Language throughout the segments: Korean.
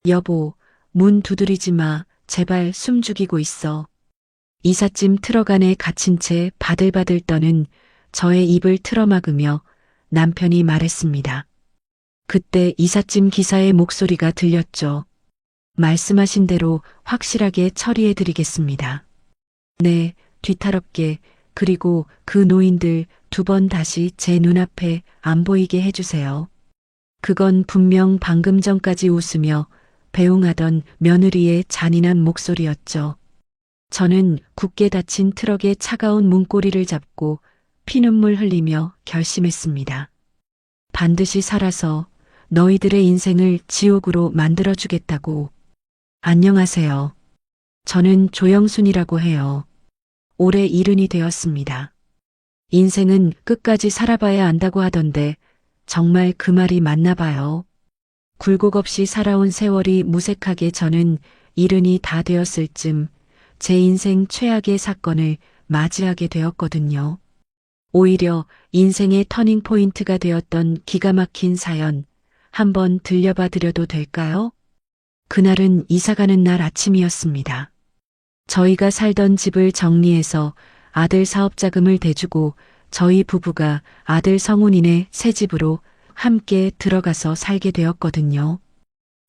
여보, 문 두드리지 마. 제발 숨 죽이고 있어. 이삿짐 트럭 안에 갇힌 채 바들바들 떠는 저의 입을 틀어막으며 남편이 말했습니다. 그때 이삿짐 기사의 목소리가 들렸죠. 말씀하신 대로 확실하게 처리해 드리겠습니다. 네, 뒤탈없게. 그리고 그 노인들 2번 다시 제 눈앞에 안 보이게 해주세요. 그건 분명 방금 전까지 웃으며 배웅하던 며느리의 잔인한 목소리였죠. 저는 굳게 닫힌 트럭의 차가운 문고리를 잡고 피눈물 흘리며 결심했습니다. 반드시 살아서 너희들의 인생을 지옥으로 만들어주겠다고. 안녕하세요. 저는 조영순이라고 해요. 올해 70이 되었습니다. 인생은 끝까지 살아봐야 안다고 하던데 정말 그 말이 맞나 봐요. 굴곡 없이 살아온 세월이 무색하게 저는 70이 다 되었을 즈음 제 인생 최악의 사건을 맞이하게 되었거든요. 오히려 인생의 터닝 포인트가 되었던 기가 막힌 사연 한번 들려봐 드려도 될까요? 그날은 이사가는 날 아침이었습니다. 저희가 살던 집을 정리해서 아들 사업자금을 대주고 저희 부부가 아들 성훈이네 새 집으로 함께 들어가서 살게 되었거든요.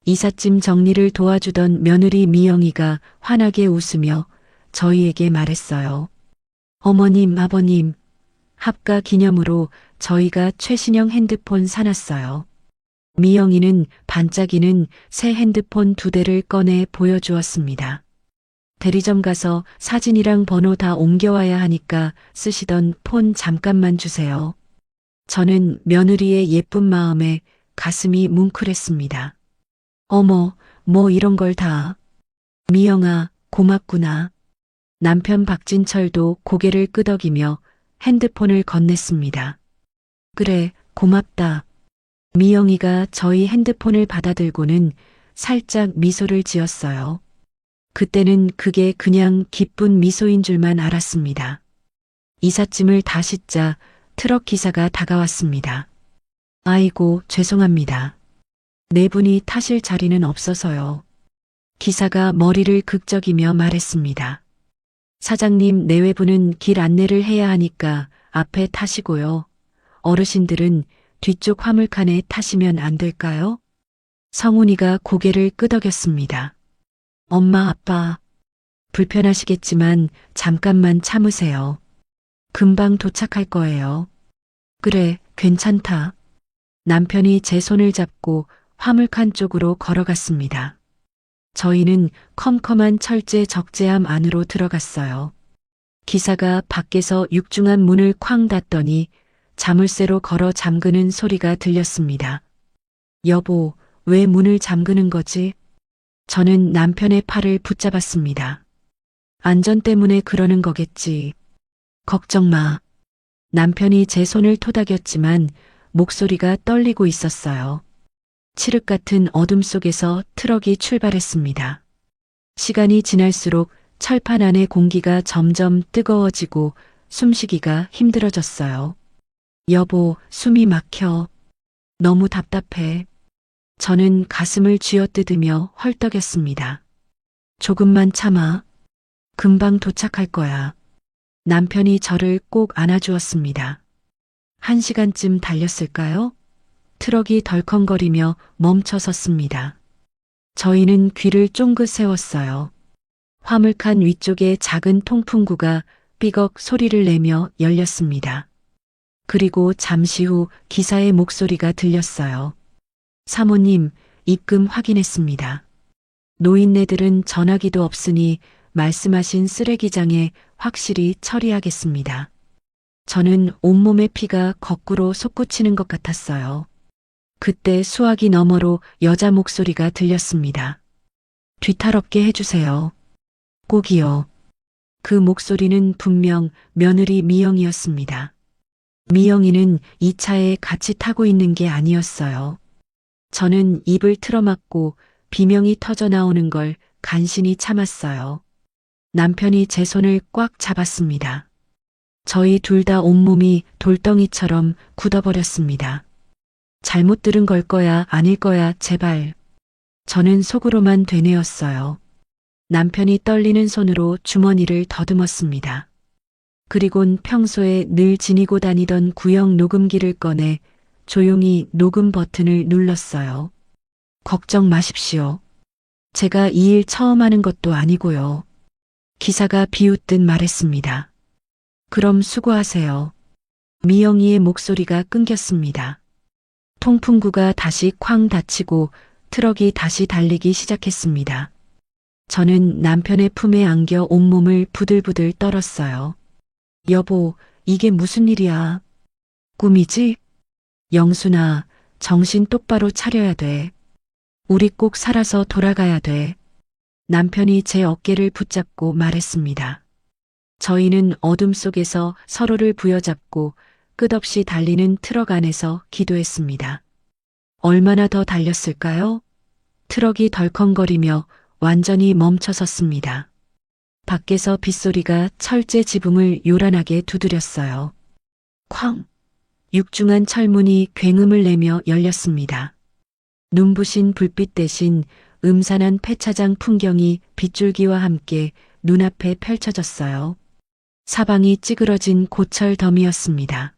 이삿짐 정리를 도와주던 며느리 미영이가 환하게 웃으며 저희에게 말했어요. 어머님, 아버님, 합가 기념으로 저희가 최신형 핸드폰 사놨어요. 미영이는 반짝이는 새 핸드폰 2대를 꺼내 보여주었습니다. 대리점 가서 사진이랑 번호 다 옮겨와야 하니까 쓰시던 폰 잠깐만 주세요. 저는 며느리의 예쁜 마음에 가슴이 뭉클했습니다. 어머, 뭐 이런 걸 다. 미영아, 고맙구나. 남편 박진철도 고개를 끄덕이며 핸드폰을 건넸습니다. 그래, 고맙다. 미영이가 저희 핸드폰을 받아들고는 살짝 미소를 지었어요. 그때는 그게 그냥 기쁜 미소인 줄만 알았습니다. 이삿짐을 다 싣자 트럭 기사가 다가왔습니다. 아이고, 죄송합니다. 네 분이 타실 자리는 없어서요. 기사가 머리를 극적이며 말했습니다. 사장님, 내외부는 길 안내를 해야 하니까 앞에 타시고요. 어르신들은 뒤쪽 화물칸에 타시면 안 될까요? 성훈이가 고개를 끄덕였습니다. 엄마, 아빠, 불편하시겠지만 잠깐만 참으세요. 금방 도착할 거예요. 그래, 괜찮다. 남편이 제 손을 잡고 화물칸 쪽으로 걸어갔습니다. 저희는 컴컴한 철제 적재함 안으로 들어갔어요. 기사가 밖에서 육중한 문을 쾅 닫더니 자물쇠로 걸어 잠그는 소리가 들렸습니다. 여보, 왜 문을 잠그는 거지? 저는 남편의 팔을 붙잡았습니다. 안전 때문에 그러는 거겠지. 걱정 마. 남편이 제 손을 토닥였지만 목소리가 떨리고 있었어요. 칠흑 같은 어둠 속에서 트럭이 출발했습니다. 시간이 지날수록 철판 안의 공기가 점점 뜨거워지고 숨쉬기가 힘들어졌어요. 여보, 숨이 막혀. 너무 답답해. 저는 가슴을 쥐어뜯으며 헐떡였습니다. 조금만 참아. 금방 도착할 거야. 남편이 저를 꼭 안아주었습니다. 1시간쯤 달렸을까요? 트럭이 덜컹거리며 멈춰 섰습니다. 저희는 귀를 쫑긋 세웠어요. 화물칸 위쪽에 작은 통풍구가 삐걱 소리를 내며 열렸습니다. 그리고 잠시 후 기사의 목소리가 들렸어요. 사모님, 입금 확인했습니다. 노인네들은 전화기도 없으니 말씀하신 쓰레기장에 확실히 처리하겠습니다. 저는 온몸의 피가 거꾸로 솟구치는 것 같았어요. 그때 수화기 너머로 여자 목소리가 들렸습니다. 뒤탈없게 해주세요. 꼭이요. 그 목소리는 분명 며느리 미영이었습니다. 미영이는 이 차에 같이 타고 있는 게 아니었어요. 저는 입을 틀어막고 비명이 터져 나오는 걸 간신히 참았어요. 남편이 제 손을 꽉 잡았습니다. 저희 둘 다 온몸이 돌덩이처럼 굳어버렸습니다. 잘못 들은 걸 거야, 아닐 거야, 제발. 저는 속으로만 되뇌었어요. 남편이 떨리는 손으로 주머니를 더듬었습니다. 그리곤 평소에 늘 지니고 다니던 구형 녹음기를 꺼내 조용히 녹음 버튼을 눌렀어요. 걱정 마십시오. 제가 이 일 처음 하는 것도 아니고요. 기사가 비웃듯 말했습니다. 그럼 수고하세요. 미영이의 목소리가 끊겼습니다. 통풍구가 다시 쾅 닫히고 트럭이 다시 달리기 시작했습니다. 저는 남편의 품에 안겨 온몸을 부들부들 떨었어요. 여보, 이게 무슨 일이야? 꿈이지? 영순아, 정신 똑바로 차려야 돼. 우리 꼭 살아서 돌아가야 돼. 남편이 제 어깨를 붙잡고 말했습니다. 저희는 어둠 속에서 서로를 부여잡고 끝없이 달리는 트럭 안에서 기도했습니다. 얼마나 더 달렸을까요? 트럭이 덜컹거리며 완전히 멈춰섰습니다. 밖에서 빗소리가 철제 지붕을 요란하게 두드렸어요. 쾅! 육중한 철문이 굉음을 내며 열렸습니다. 눈부신 불빛 대신 음산한 폐차장 풍경이 빗줄기와 함께 눈앞에 펼쳐졌어요. 사방이 찌그러진 고철 더미였습니다.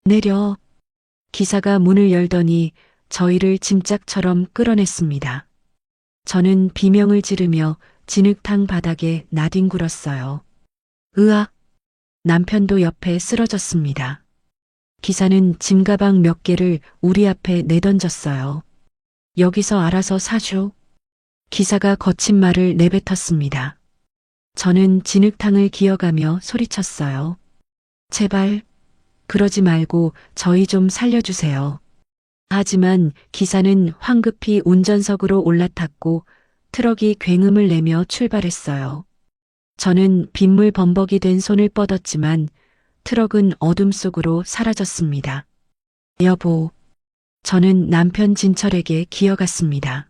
내려. 기사가 문을 열더니 저희를 짐짝처럼 끌어냈습니다. 저는 비명을 지르며 진흙탕 바닥에 나뒹굴었어요. 으악! 남편도 옆에 쓰러졌습니다. 기사는 짐가방 몇 개를 우리 앞에 내던졌어요. 여기서 알아서 사쇼. 기사가 거친 말을 내뱉었습니다. 저는 진흙탕을 기어가며 소리쳤어요. 제발, 그러지 말고 저희 좀 살려주세요. 하지만 기사는 황급히 운전석으로 올라탔고 트럭이 굉음을 내며 출발했어요. 저는 빗물 범벅이 된 손을 뻗었지만 트럭은 어둠 속으로 사라졌습니다. 여보, 저는 남편 진철에게 기어갔습니다.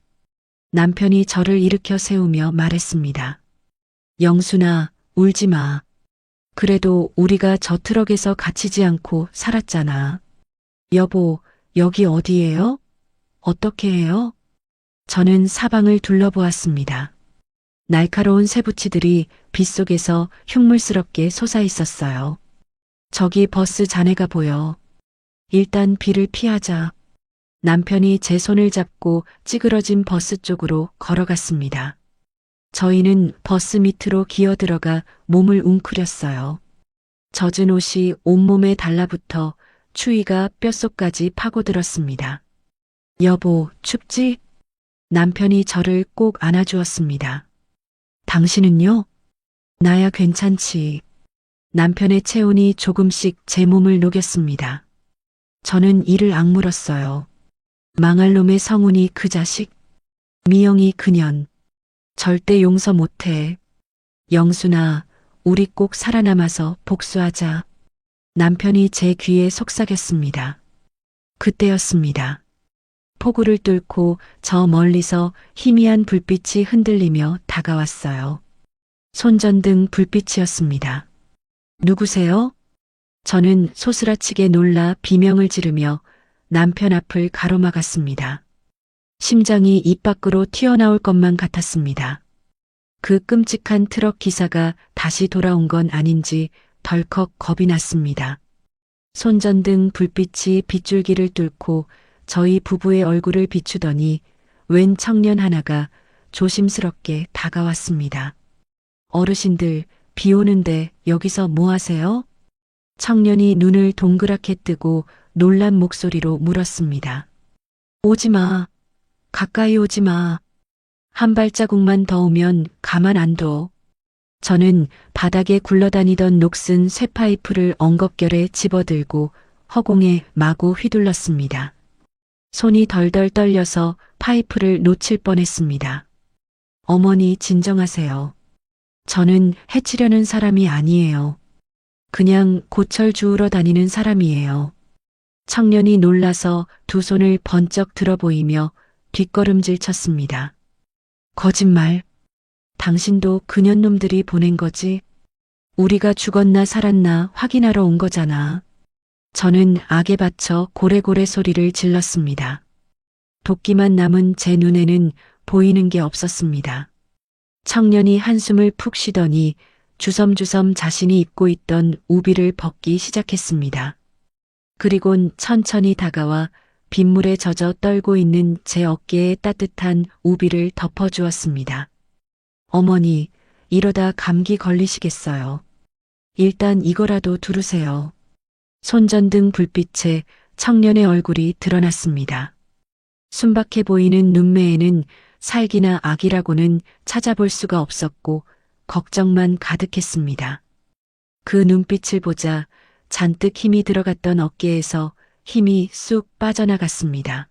남편이 저를 일으켜 세우며 말했습니다. 영순아, 울지 마. 그래도 우리가 저 트럭에서 갇히지 않고 살았잖아. 여보, 여기 어디예요? 어떻게 해요? 저는 사방을 둘러보았습니다. 날카로운 쇠붙이들이 빗속에서 흉물스럽게 솟아 있었어요. 저기 버스 잔해가 보여. 일단 비를 피하자. 남편이 제 손을 잡고 찌그러진 버스 쪽으로 걸어갔습니다. 저희는 버스 밑으로 기어들어가 몸을 웅크렸어요. 젖은 옷이 온몸에 달라붙어 추위가 뼛속까지 파고들었습니다. 여보, 춥지? 남편이 저를 꼭 안아주었습니다. 당신은요? 나야 괜찮지. 남편의 체온이 조금씩 제 몸을 녹였습니다. 저는 이를 악물었어요. 망할 놈의 성운이 그 자식. 미영이 그년. 절대 용서 못해. 영순아, 우리 꼭 살아남아서 복수하자. 남편이 제 귀에 속삭였습니다. 그때였습니다. 폭우를 뚫고 저 멀리서 희미한 불빛이 흔들리며 다가왔어요. 손전등 불빛이었습니다. 누구세요? 저는 소스라치게 놀라 비명을 지르며 남편 앞을 가로막았습니다. 심장이 입 밖으로 튀어나올 것만 같았습니다. 그 끔찍한 트럭 기사가 다시 돌아온 건 아닌지 덜컥 겁이 났습니다. 손전등 불빛이 빗줄기를 뚫고 저희 부부의 얼굴을 비추더니 웬 청년 하나가 조심스럽게 다가왔습니다. 어르신들, 비 오는데 여기서 뭐 하세요? 청년이 눈을 동그랗게 뜨고 놀란 목소리로 물었습니다. 오지 마. 가까이 오지 마. 한 발자국만 더 오면 가만 안 둬. 저는 바닥에 굴러다니던 녹슨 쇠파이프를 엉겁결에 집어들고 허공에 마구 휘둘렀습니다. 손이 덜덜 떨려서 파이프를 놓칠 뻔했습니다. 어머니, 진정하세요. 저는 해치려는 사람이 아니에요. 그냥 고철 주우러 다니는 사람이에요. 청년이 놀라서 두 손을 번쩍 들어 보이며 뒷걸음질 쳤습니다. 거짓말. 당신도 그년 놈들이 보낸 거지? 우리가 죽었나 살았나 확인하러 온 거잖아. 저는 악에 받쳐 고래고래 소리를 질렀습니다. 도끼만 남은 제 눈에는 보이는 게 없었습니다. 청년이 한숨을 푹 쉬더니 주섬주섬 자신이 입고 있던 우비를 벗기 시작했습니다. 그리곤 천천히 다가와 빗물에 젖어 떨고 있는 제 어깨에 따뜻한 우비를 덮어주었습니다. 어머니, 이러다 감기 걸리시겠어요. 일단 이거라도 두르세요. 손전등 불빛에 청년의 얼굴이 드러났습니다. 순박해 보이는 눈매에는 살기나 악이라고는 찾아볼 수가 없었고 걱정만 가득했습니다. 그 눈빛을 보자 잔뜩 힘이 들어갔던 어깨에서 힘이 쑥 빠져나갔습니다.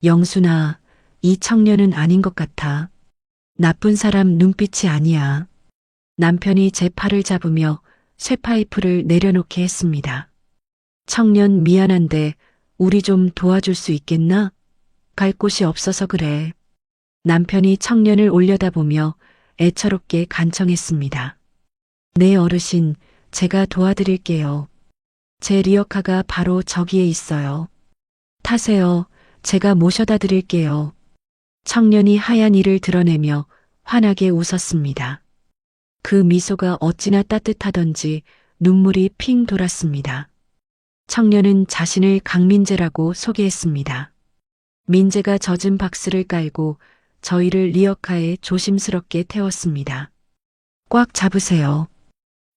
영순아, 이 청년은 아닌 것 같아. 나쁜 사람 눈빛이 아니야. 남편이 제 팔을 잡으며 쇠파이프를 내려놓게 했습니다. 청년 미안한데 우리 좀 도와줄 수 있겠나? 갈 곳이 없어서 그래. 남편이 청년을 올려다보며 애처롭게 간청했습니다. 네 어르신, 제가 도와드릴게요. 제 리어카가 바로 저기에 있어요. 타세요. 제가 모셔다 드릴게요. 청년이 하얀 이를 드러내며 환하게 웃었습니다. 그 미소가 어찌나 따뜻하던지 눈물이 핑 돌았습니다. 청년은 자신을 강민재라고 소개했습니다. 민재가 젖은 박스를 깔고 저희를 리어카에 조심스럽게 태웠습니다. 꽉 잡으세요.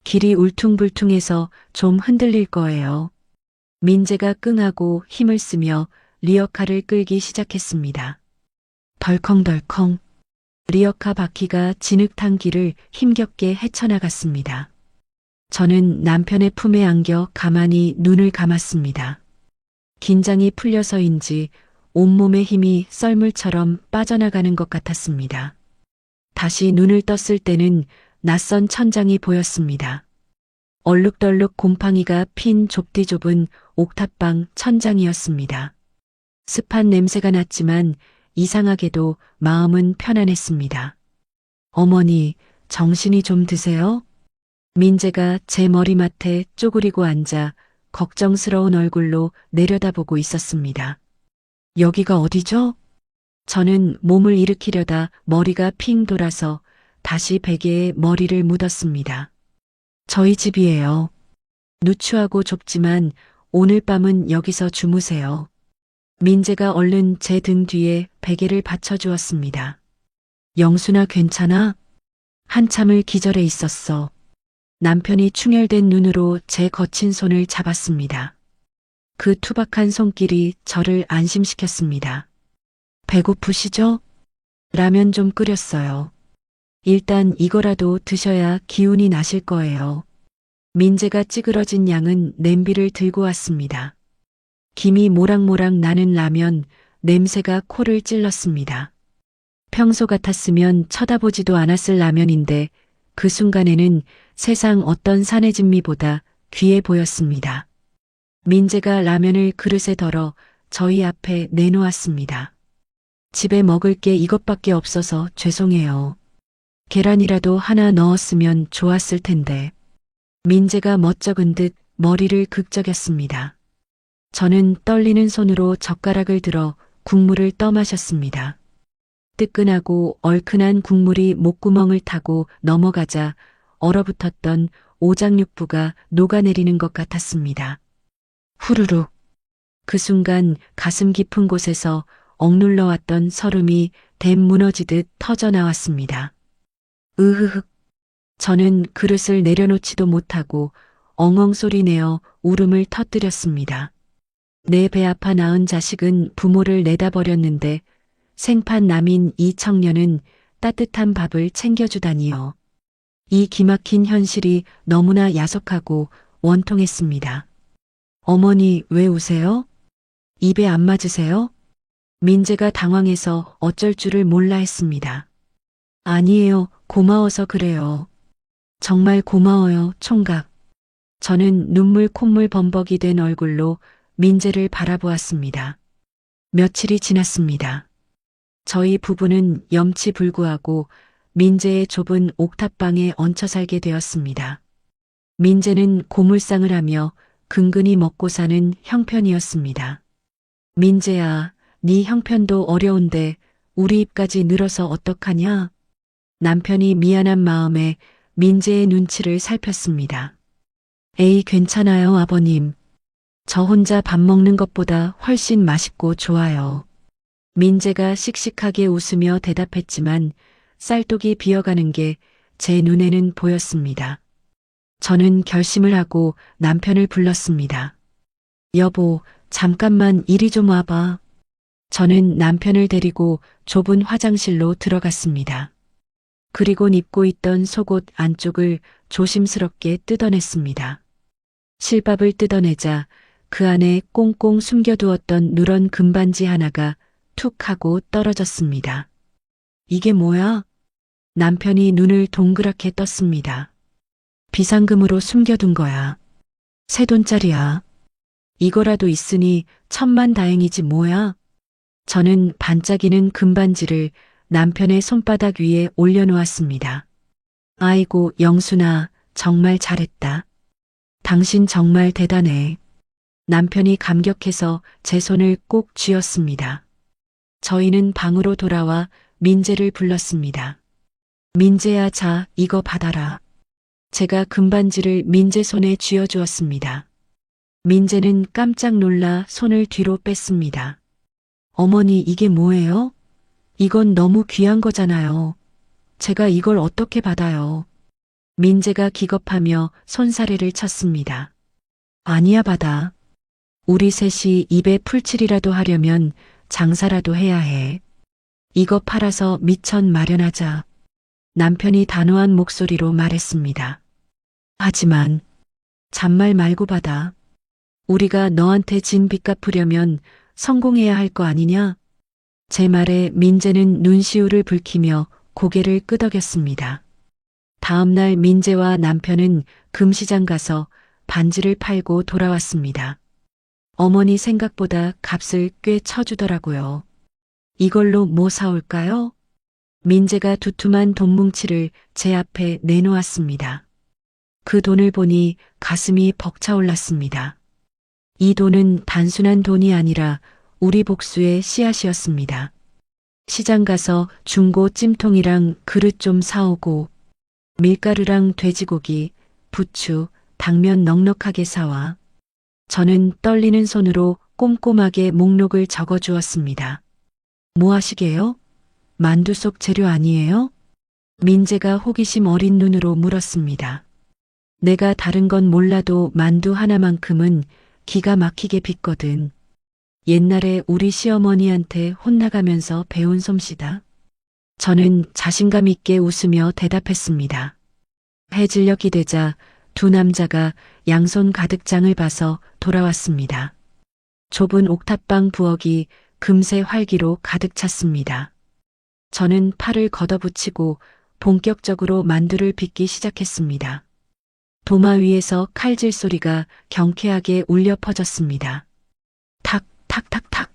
길이 울퉁불퉁해서 좀 흔들릴 거예요. 민재가 끙하고 힘을 쓰며 리어카를 끌기 시작했습니다. 덜컹덜컹. 리어카 바퀴가 진흙탕 길을 힘겹게 헤쳐나갔습니다. 저는 남편의 품에 안겨 가만히 눈을 감았습니다. 긴장이 풀려서인지 온몸의 힘이 썰물처럼 빠져나가는 것 같았습니다. 다시 눈을 떴을 때는 낯선 천장이 보였습니다. 얼룩덜룩 곰팡이가 핀 좁디 좁은 옥탑방 천장이었습니다. 습한 냄새가 났지만 이상하게도 마음은 편안했습니다. 어머니, 정신이 좀 드세요? 민재가 제 머리맡에 쪼그리고 앉아 걱정스러운 얼굴로 내려다보고 있었습니다. 여기가 어디죠? 저는 몸을 일으키려다 머리가 핑 돌아서 다시 베개에 머리를 묻었습니다. 저희 집이에요. 누추하고 좁지만 오늘 밤은 여기서 주무세요. 민재가 얼른 제 등 뒤에 베개를 받쳐주었습니다. 영순아 괜찮아? 한참을 기절해 있었어. 남편이 충혈된 눈으로 제 거친 손을 잡았습니다. 그 투박한 손길이 저를 안심시켰습니다. 배고프시죠? 라면 좀 끓였어요. 일단 이거라도 드셔야 기운이 나실 거예요. 민재가 찌그러진 양은 냄비를 들고 왔습니다. 김이 모락모락 나는 라면, 냄새가 코를 찔렀습니다. 평소 같았으면 쳐다보지도 않았을 라면인데 그 순간에는 세상 어떤 산의 진미보다 귀해 보였습니다. 민재가 라면을 그릇에 덜어 저희 앞에 내놓았습니다. 집에 먹을 게 이것밖에 없어서 죄송해요. 계란이라도 하나 넣었으면 좋았을 텐데. 민재가 멋쩍은 듯 머리를 극적였습니다. 저는 떨리는 손으로 젓가락을 들어 국물을 떠마셨습니다. 뜨끈하고 얼큰한 국물이 목구멍을 타고 넘어가자 얼어붙었던 오장육부가 녹아내리는 것 같았습니다. 후루룩. 그 순간 가슴 깊은 곳에서 억눌러 왔던 설움이 댐 무너지듯 터져 나왔습니다. 으흐흑. 저는 그릇을 내려놓지도 못하고 엉엉 소리 내어 울음을 터뜨렸습니다. 내 배 아파 낳은 자식은 부모를 내다버렸는데 생판 남인 이 청년은 따뜻한 밥을 챙겨주다니요. 이 기막힌 현실이 너무나 야속하고 원통했습니다. 어머니 왜 우세요? 입에 안 맞으세요? 민재가 당황해서 어쩔 줄을 몰라 했습니다. 아니에요. 고마워서 그래요. 정말 고마워요, 총각. 저는 눈물 콧물 범벅이 된 얼굴로 민재를 바라보았습니다. 며칠이 지났습니다. 저희 부부는 염치불구하고 민재의 좁은 옥탑방에 얹혀 살게 되었습니다. 민재는 고물상을 하며 근근히 먹고 사는 형편이었습니다. 민재야, 네 형편도 어려운데 우리 입까지 늘어서 어떡하냐? 남편이 미안한 마음에 민재의 눈치를 살폈습니다. 에이, 괜찮아요, 아버님. 저 혼자 밥 먹는 것보다 훨씬 맛있고 좋아요. 민재가 씩씩하게 웃으며 대답했지만 쌀독이 비어가는 게 제 눈에는 보였습니다. 저는 결심을 하고 남편을 불렀습니다. 여보, 잠깐만 이리 좀 와봐. 저는 남편을 데리고 좁은 화장실로 들어갔습니다. 그리곤 입고 있던 속옷 안쪽을 조심스럽게 뜯어냈습니다. 실밥을 뜯어내자 그 안에 꽁꽁 숨겨두었던 누런 금반지 하나가 툭 하고 떨어졌습니다. 이게 뭐야? 남편이 눈을 동그랗게 떴습니다. 비상금으로 숨겨둔 거야. 새 돈짜리야. 이거라도 있으니 천만다행이지 뭐야. 저는 반짝이는 금반지를 남편의 손바닥 위에 올려놓았습니다. 아이고, 영순아, 정말 잘했다. 당신 정말 대단해. 남편이 감격해서 제 손을 꼭 쥐었습니다. 저희는 방으로 돌아와 민재를 불렀습니다. 민재야, 자, 이거 받아라. 제가 금반지를 민재 손에 쥐어주었습니다. 민재는 깜짝 놀라 손을 뒤로 뺐습니다. 어머니, 이게 뭐예요? 이건 너무 귀한 거잖아요. 제가 이걸 어떻게 받아요? 민재가 기겁하며 손사래를 쳤습니다. 아니야, 받아. 우리 셋이 입에 풀칠이라도 하려면 장사라도 해야 해. 이거 팔아서 미천 마련하자. 남편이 단호한 목소리로 말했습니다. 하지만 잔말 말고 받아. 우리가 너한테 진 빚 갚으려면 성공해야 할 거 아니냐? 제 말에 민재는 눈시울을 붉히며 고개를 끄덕였습니다. 다음 날 민재와 남편은 금시장 가서 반지를 팔고 돌아왔습니다. 어머니 생각보다 값을 꽤 쳐주더라고요. 이걸로 뭐 사올까요? 민재가 두툼한 돈뭉치를 제 앞에 내놓았습니다. 그 돈을 보니 가슴이 벅차올랐습니다. 이 돈은 단순한 돈이 아니라 우리 복수의 씨앗이었습니다. 시장 가서 중고 찜통이랑 그릇 좀 사오고 밀가루랑 돼지고기, 부추, 당면 넉넉하게 사와. 저는 떨리는 손으로 꼼꼼하게 목록을 적어주었습니다. 뭐 하시게요? 만두 속 재료 아니에요? 민재가 호기심 어린 눈으로 물었습니다. 내가 다른 건 몰라도 만두 하나만큼은 기가 막히게 빚거든. 옛날에 우리 시어머니한테 혼나가면서 배운 솜씨다. 저는 자신감 있게 웃으며 대답했습니다. 해질녘이 되자 두 남자가 양손 가득 장을 봐서 돌아왔습니다. 좁은 옥탑방 부엌이 금세 활기로 가득 찼습니다. 저는 팔을 걷어붙이고 본격적으로 만두를 빚기 시작했습니다. 도마 위에서 칼질 소리가 경쾌하게 울려 퍼졌습니다. 탁, 탁, 탁, 탁.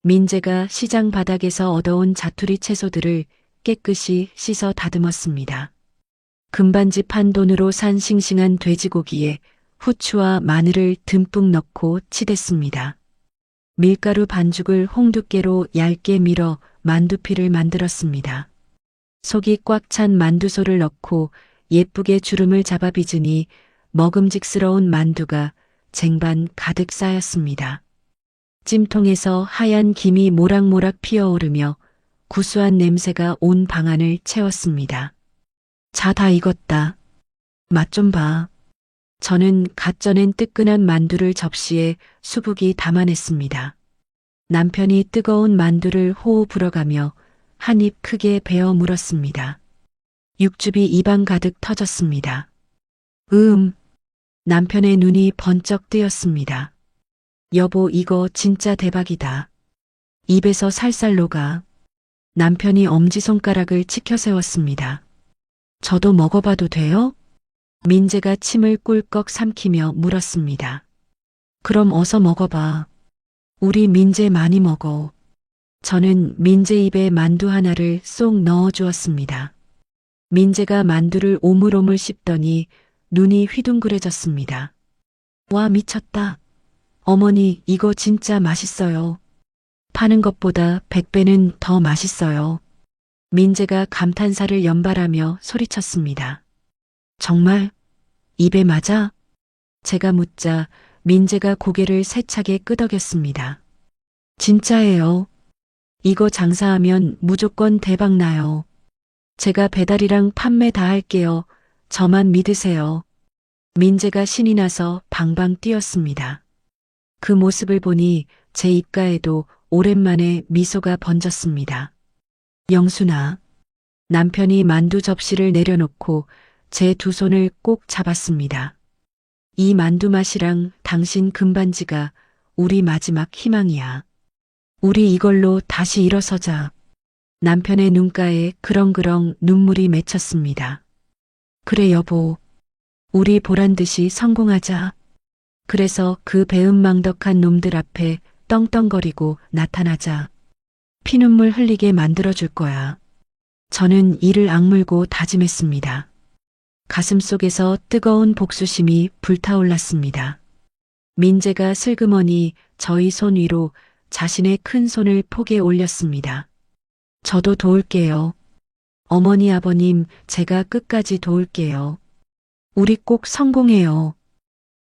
민재가 시장 바닥에서 얻어온 자투리 채소들을 깨끗이 씻어 다듬었습니다. 금반지 판 돈으로 산 싱싱한 돼지고기에 후추와 마늘을 듬뿍 넣고 치댔습니다. 밀가루 반죽을 홍두깨로 얇게 밀어 만두피를 만들었습니다. 속이 꽉 찬 만두소를 넣고 예쁘게 주름을 잡아 빚으니 먹음직스러운 만두가 쟁반 가득 쌓였습니다. 찜통에서 하얀 김이 모락모락 피어오르며 구수한 냄새가 온 방안을 채웠습니다. 자, 다 익었다. 맛 좀 봐. 저는 갓 쪄낸 뜨끈한 만두를 접시에 수북이 담아냈습니다. 남편이 뜨거운 만두를 호호 불어가며 한 입 크게 베어 물었습니다. 육즙이 입안 가득 터졌습니다. 남편의 눈이 번쩍 뜨였습니다. 여보, 이거 진짜 대박이다. 입에서 살살 녹아. 남편이 엄지손가락을 치켜 세웠습니다. 저도 먹어봐도 돼요? 민재가 침을 꿀꺽 삼키며 물었습니다. 그럼 어서 먹어봐. 우리 민재 많이 먹어. 저는 민재 입에 만두 하나를 쏙 넣어 주었습니다. 민재가 만두를 오물오물 씹더니 눈이 휘둥그레졌습니다. 와, 미쳤다. 어머니, 이거 진짜 맛있어요. 파는 것보다 100배는 더 맛있어요. 민재가 감탄사를 연발하며 소리쳤습니다. 정말? 입에 맞아? 제가 묻자 민재가 고개를 세차게 끄덕였습니다. 진짜예요. 이거 장사하면 무조건 대박 나요. 제가 배달이랑 판매 다 할게요. 저만 믿으세요. 민재가 신이 나서 방방 뛰었습니다. 그 모습을 보니 제 입가에도 오랜만에 미소가 번졌습니다. 영순아. 남편이 만두 접시를 내려놓고 제 두 손을 꼭 잡았습니다. 이 만두 맛이랑 당신 금반지가 우리 마지막 희망이야. 우리 이걸로 다시 일어서자. 남편의 눈가에 그렁그렁 눈물이 맺혔습니다. 그래 여보. 우리 보란 듯이 성공하자. 그래서 그 배은망덕한 놈들 앞에 떵떵거리고 나타나자. 피눈물 흘리게 만들어줄 거야. 저는 이를 악물고 다짐했습니다. 가슴속에서 뜨거운 복수심이 불타올랐습니다. 민재가 슬그머니 저희 손 위로 자신의 큰 손을 폭에 올렸습니다. 저도 도울게요. 어머니 아버님 제가 끝까지 도울게요. 우리 꼭 성공해요.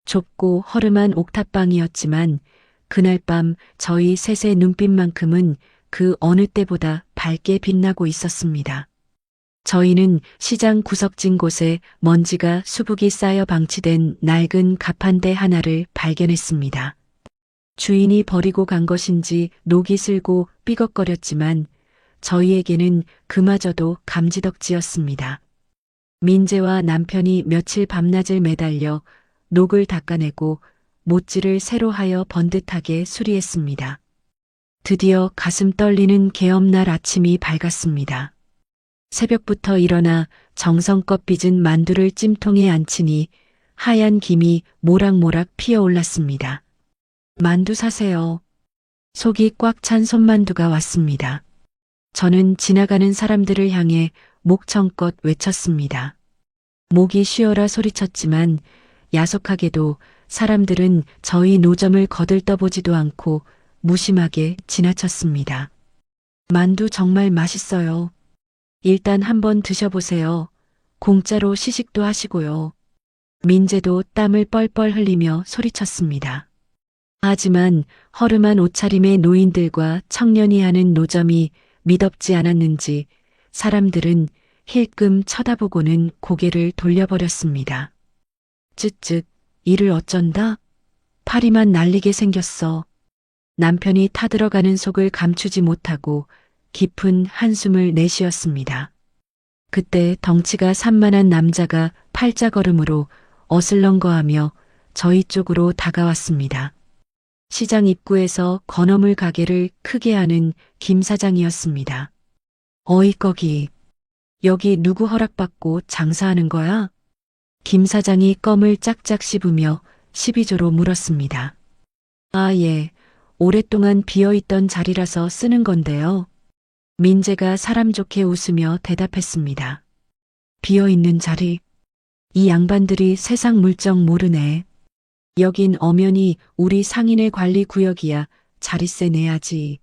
좁고 허름한 옥탑방이었지만 그날 밤 저희 셋의 눈빛만큼은 그 어느 때보다 밝게 빛나고 있었습니다. 저희는 시장 구석진 곳에 먼지가 수북이 쌓여 방치된 낡은 가판대 하나를 발견했습니다. 주인이 버리고 간 것인지 녹이 슬고 삐걱거렸지만 저희에게는 그마저도 감지덕지였습니다. 민재와 남편이 며칠 밤낮을 매달려 녹을 닦아내고 못질을 새로 하여 번듯하게 수리했습니다. 드디어 가슴 떨리는 개업날 아침이 밝았습니다. 새벽부터 일어나 정성껏 빚은 만두를 찜통에 앉히니 하얀 김이 모락모락 피어올랐습니다. 만두 사세요. 속이 꽉 찬 손만두가 왔습니다. 저는 지나가는 사람들을 향해 목청껏 외쳤습니다. 목이 쉬어라 소리쳤지만 야속하게도 사람들은 저희 노점을 거들떠보지도 않고 무심하게 지나쳤습니다. 만두 정말 맛있어요. 일단 한번 드셔보세요. 공짜로 시식도 하시고요. 민재도 땀을 뻘뻘 흘리며 소리쳤습니다. 하지만 허름한 옷차림의 노인들과 청년이 하는 노점이 미덥지 않았는지 사람들은 힐끔 쳐다보고는 고개를 돌려버렸습니다. 쯧쯧, 이를 어쩐다? 파리만 날리게 생겼어. 남편이 타들어가는 속을 감추지 못하고 깊은 한숨을 내쉬었습니다. 그때 덩치가 산만한 남자가 팔자걸음으로 어슬렁거하며 저희 쪽으로 다가왔습니다. 시장 입구에서 건어물 가게를 크게 하는 김 사장이었습니다. 어이 거기, 여기 누구 허락받고 장사하는 거야? 김 사장이 껌을 짝짝 씹으며 시비조로 물었습니다. 아 예, 오랫동안 비어있던 자리라서 쓰는 건데요. 민재가 사람 좋게 웃으며 대답했습니다. 비어있는 자리? 이 양반들이 세상 물정 모르네. 여긴 엄연히 우리 상인의 관리 구역이야 자릿세 내야지.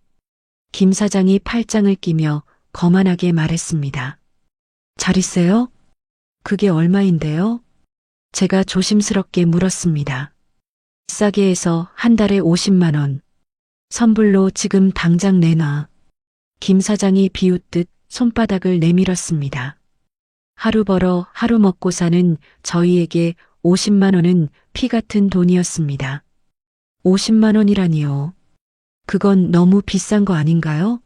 김 사장이 팔짱을 끼며 거만하게 말했습니다. 자릿세요? 그게 얼마인데요? 제가 조심스럽게 물었습니다. 싸게 해서 한 달에 50만 원. 선불로 지금 당장 내놔. 김 사장이 비웃듯 손바닥을 내밀었습니다. 하루 벌어 하루 먹고 사는 저희에게 50만 원은 피 같은 돈이었습니다. 50만 원이라니요. 그건 너무 비싼 거 아닌가요?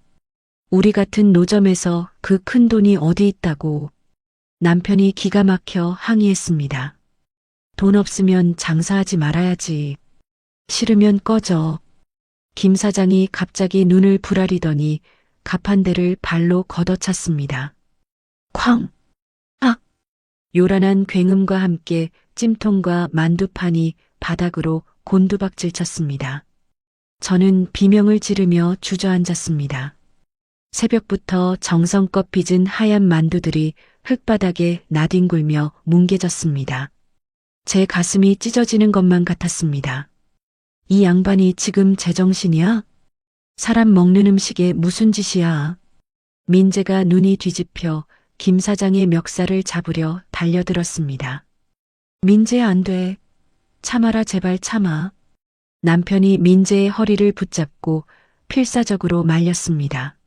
우리 같은 노점에서 그 큰 돈이 어디 있다고. 남편이 기가 막혀 항의했습니다. 돈 없으면 장사하지 말아야지. 싫으면 꺼져. 김 사장이 갑자기 눈을 부라리더니 가판대를 발로 걷어찼습니다. 쾅! 악! 요란한 굉음과 함께 찜통과 만두판이 바닥으로 곤두박질 쳤습니다. 저는 비명을 지르며 주저앉았습니다. 새벽부터 정성껏 빚은 하얀 만두들이 흙바닥에 나뒹굴며 뭉개졌습니다. 제 가슴이 찢어지는 것만 같았습니다. 이 양반이 지금 제정신이야? 사람 먹는 음식에 무슨 짓이야. 민재가 눈이 뒤집혀 김 사장의 멱살을 잡으려 달려들었습니다. 민재야, 안 돼. 참아라, 제발 참아. 남편이 민재의 허리를 붙잡고 필사적으로 말렸습니다.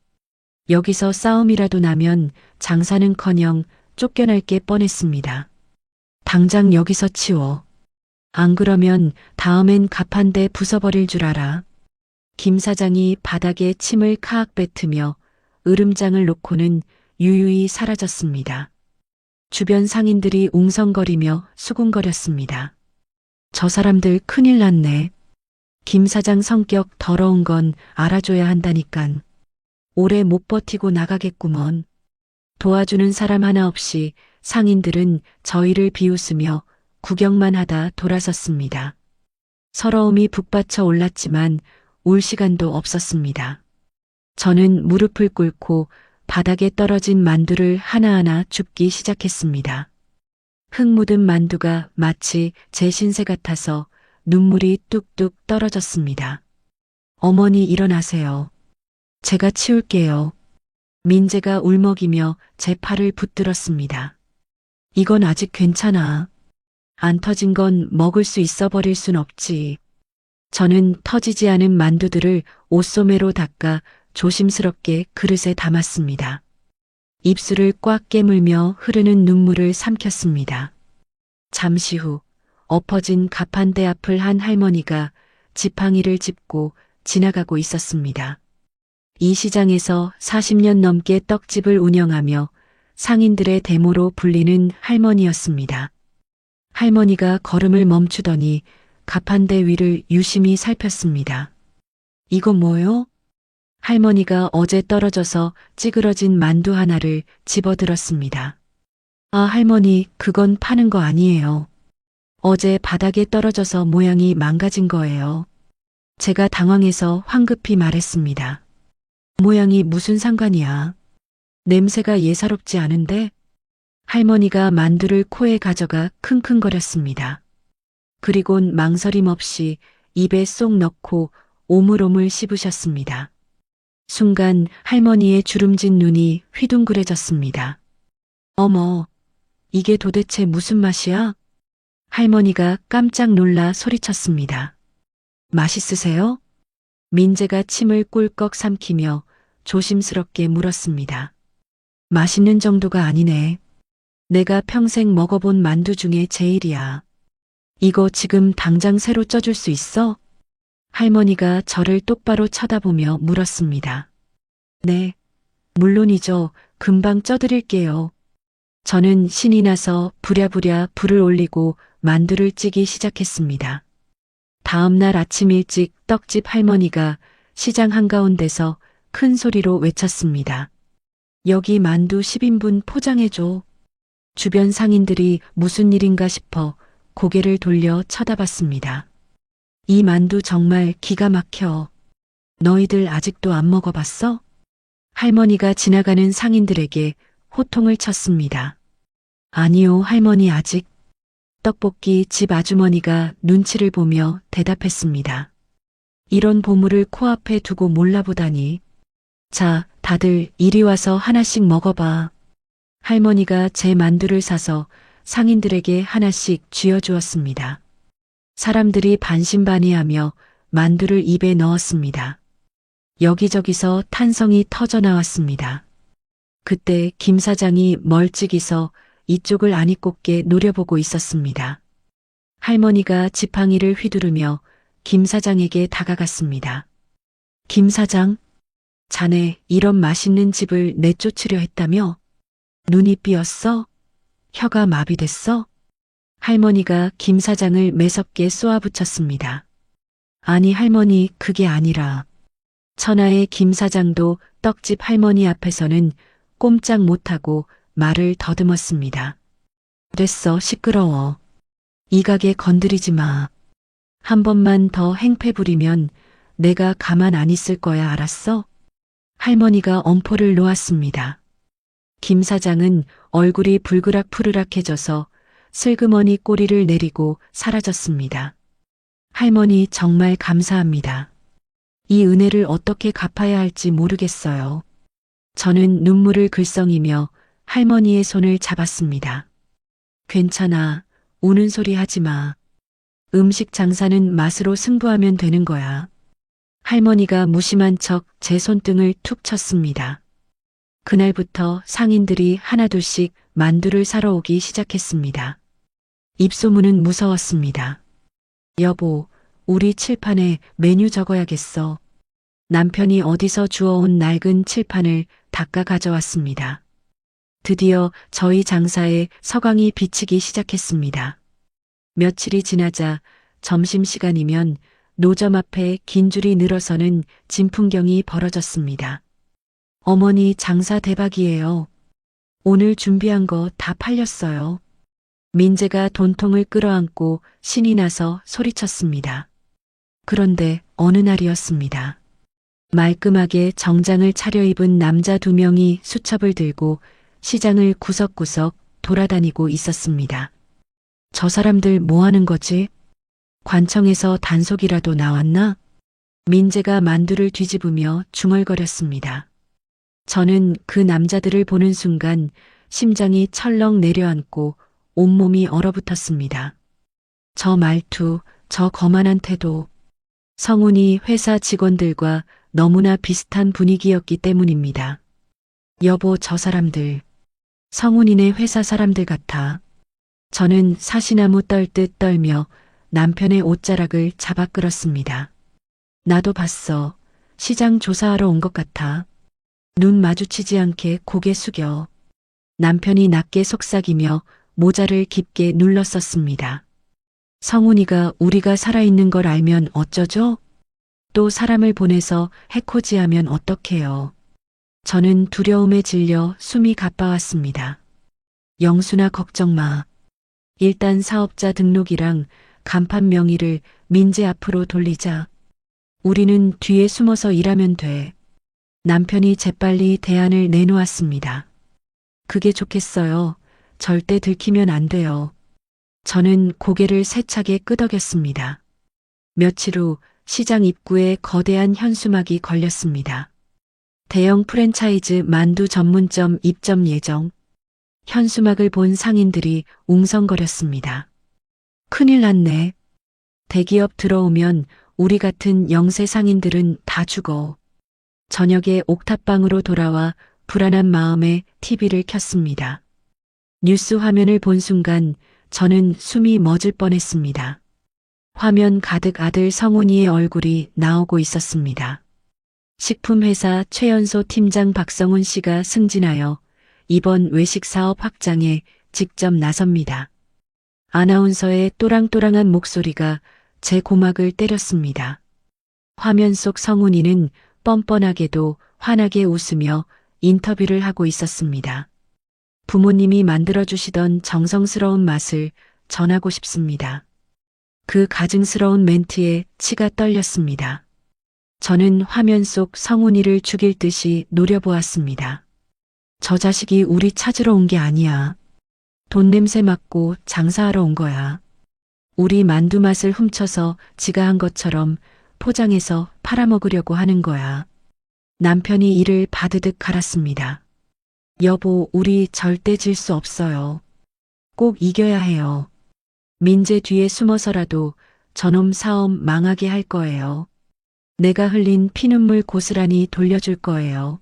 여기서 싸움이라도 나면 장사는커녕 쫓겨날 게 뻔했습니다. 당장 여기서 치워. 안 그러면 다음엔 갑한대 부숴버릴 줄 알아. 김 사장이 바닥에 침을 카악 뱉으며 으름장을 놓고는 유유히 사라졌습니다. 주변 상인들이 웅성거리며 수군거렸습니다. 저 사람들 큰일 났네. 김 사장 성격 더러운 건 알아줘야 한다니깐. 오래 못 버티고 나가겠구먼. 도와주는 사람 하나 없이 상인들은 저희를 비웃으며 구경만 하다 돌아섰습니다. 서러움이 북받쳐 올랐지만 울 시간도 없었습니다. 저는 무릎을 꿇고 바닥에 떨어진 만두를 하나하나 줍기 시작했습니다. 흙 묻은 만두가 마치 제 신세 같아서 눈물이 뚝뚝 떨어졌습니다. 어머니, 일어나세요. 제가 치울게요. 민재가 울먹이며 제 팔을 붙들었습니다. 이건 아직 괜찮아. 안 터진 건 먹을 수 있어 버릴 순 없지. 저는 터지지 않은 만두들을 옷소매로 닦아 조심스럽게 그릇에 담았습니다. 입술을 꽉 깨물며 흐르는 눈물을 삼켰습니다. 잠시 후 엎어진 갑판대 앞을 한 할머니가 지팡이를 짚고 지나가고 있었습니다. 이 시장에서 40년 넘게 떡집을 운영하며 상인들의 대모로 불리는 할머니였습니다. 할머니가 걸음을 멈추더니 갑판대 위를 유심히 살폈습니다. 이거 뭐요? 할머니가 어제 떨어져서 찌그러진 만두 하나를 집어들었습니다. 아, 할머니, 그건 파는 거 아니에요. 어제 바닥에 떨어져서 모양이 망가진 거예요. 제가 당황해서 황급히 말했습니다. 모양이 무슨 상관이야. 냄새가 예사롭지 않은데? 할머니가 만두를 코에 가져가 킁킁거렸습니다. 그리곤 망설임 없이 입에 쏙 넣고 오물오물 씹으셨습니다. 순간 할머니의 주름진 눈이 휘둥그레졌습니다. 어머, 이게 도대체 무슨 맛이야? 할머니가 깜짝 놀라 소리쳤습니다. 맛있으세요? 민재가 침을 꿀꺽 삼키며 조심스럽게 물었습니다. 맛있는 정도가 아니네. 내가 평생 먹어본 만두 중에 제일이야. 이거 지금 당장 새로 쪄줄 수 있어? 할머니가 저를 똑바로 쳐다보며 물었습니다. 네, 물론이죠. 금방 쪄드릴게요. 저는 신이 나서 부랴부랴 불을 올리고 만두를 찌기 시작했습니다. 다음 날 아침 일찍 떡집 할머니가 시장 한가운데서 큰 소리로 외쳤습니다. 여기 만두 10인분 포장해줘. 주변 상인들이 무슨 일인가 싶어 고개를 돌려 쳐다봤습니다. 이 만두 정말 기가 막혀. 너희들 아직도 안 먹어봤어? 할머니가 지나가는 상인들에게 호통을 쳤습니다. 아니요, 할머니, 아직. 떡볶이 집 아주머니가 눈치를 보며 대답했습니다. 이런 보물을 코앞에 두고 몰라보다니. 자, 다들 이리 와서 하나씩 먹어봐. 할머니가 제 만두를 사서 상인들에게 하나씩 쥐어주었습니다. 사람들이 반신반의하며 만두를 입에 넣었습니다. 여기저기서 탄성이 터져 나왔습니다. 그때 김 사장이 멀찍이서 이쪽을 아니 꼽게 노려보고 있었습니다. 할머니가 지팡이를 휘두르며 김 사장에게 다가갔습니다. 김 사장, 자네 이런 맛있는 집을 내쫓으려 했다며? 눈이 삐었어? 혀가 마비됐어? 할머니가 김 사장을 매섭게 쏘아붙였습니다. 아니 할머니, 그게 아니라. 천하의 김 사장도 떡집 할머니 앞에서는 꼼짝 못하고 말을 더듬었습니다. 됐어, 시끄러워. 이 가게 건드리지 마. 한 번만 더 행패 부리면 내가 가만 안 있을 거야, 알았어? 할머니가 엄포를 놓았습니다. 김 사장은 얼굴이 불그락푸르락해져서 슬그머니 꼬리를 내리고 사라졌습니다. 할머니 정말 감사합니다. 이 은혜를 어떻게 갚아야 할지 모르겠어요. 저는 눈물을 글썽이며 할머니의 손을 잡았습니다. 괜찮아. 우는 소리 하지 마. 음식 장사는 맛으로 승부하면 되는 거야. 할머니가 무심한 척 제 손등을 툭 쳤습니다. 그날부터 상인들이 하나둘씩 만두를 사러 오기 시작했습니다. 입소문은 무서웠습니다. 여보, 우리 칠판에 메뉴 적어야겠어. 남편이 어디서 주워온 낡은 칠판을 닦아 가져왔습니다. 드디어 저희 장사에 서광이 비치기 시작했습니다. 며칠이 지나자 점심시간이면 노점 앞에 긴 줄이 늘어서는 진풍경이 벌어졌습니다. 어머니 장사 대박이에요. 오늘 준비한 거 다 팔렸어요. 민재가 돈통을 끌어안고 신이 나서 소리쳤습니다. 그런데 어느 날이었습니다. 말끔하게 정장을 차려입은 남자 2명이 수첩을 들고 시장을 구석구석 돌아다니고 있었습니다. 저 사람들 뭐 하는 거지? 관청에서 단속이라도 나왔나? 민재가 만두를 뒤집으며 중얼거렸습니다. 저는 그 남자들을 보는 순간 심장이 철렁 내려앉고 온몸이 얼어붙었습니다. 저 말투, 저 거만한 태도. 성훈이 회사 직원들과 너무나 비슷한 분위기였기 때문입니다. 여보, 저 사람들. 성훈이네 회사 사람들 같아. 저는 사시나무 떨듯 떨며 남편의 옷자락을 잡아 끌었습니다. 나도 봤어. 시장 조사하러 온 것 같아. 눈 마주치지 않게 고개 숙여. 남편이 낮게 속삭이며 모자를 깊게 눌렀었습니다. 성훈이가 우리가 살아있는 걸 알면 어쩌죠? 또 사람을 보내서 해코지하면 어떡해요. 저는 두려움에 질려 숨이 가빠왔습니다. 영순아, 걱정 마. 일단 사업자 등록이랑 간판 명의를 민재 앞으로 돌리자. 우리는 뒤에 숨어서 일하면 돼. 남편이 재빨리 대안을 내놓았습니다. 그게 좋겠어요. 절대 들키면 안 돼요. 저는 고개를 세차게 끄덕였습니다. 며칠 후 시장 입구에 거대한 현수막이 걸렸습니다. 대형 프랜차이즈 만두 전문점 입점 예정. 현수막을 본 상인들이 웅성거렸습니다. 큰일 났네. 대기업 들어오면 우리 같은 영세 상인들은 다 죽어. 저녁에 옥탑방으로 돌아와 불안한 마음에 TV를 켰습니다. 뉴스 화면을 본 순간 저는 숨이 멎을 뻔했습니다. 화면 가득 아들 성훈이의 얼굴이 나오고 있었습니다. 식품회사 최연소 팀장 박성훈 씨가 승진하여 이번 외식 사업 확장에 직접 나섭니다. 아나운서의 또랑또랑한 목소리가 제 고막을 때렸습니다. 화면 속 성훈이는 뻔뻔하게도 환하게 웃으며 인터뷰를 하고 있었습니다. 부모님이 만들어주시던 정성스러운 맛을 전하고 싶습니다. 그 가증스러운 멘트에 치가 떨렸습니다. 저는 화면 속 성훈이를 죽일 듯이 노려보았습니다. 저 자식이 우리 찾으러 온 게 아니야. 돈 냄새 맡고 장사하러 온 거야. 우리 만두 맛을 훔쳐서 지가 한 것처럼 포장해서 팔아먹으려고 하는 거야. 남편이 이를 바드득 갈았습니다. 여보, 우리 절대 질 수 없어요. 꼭 이겨야 해요. 민재 뒤에 숨어서라도 저놈 사업 망하게 할 거예요. 내가 흘린 피눈물 고스란히 돌려줄 거예요.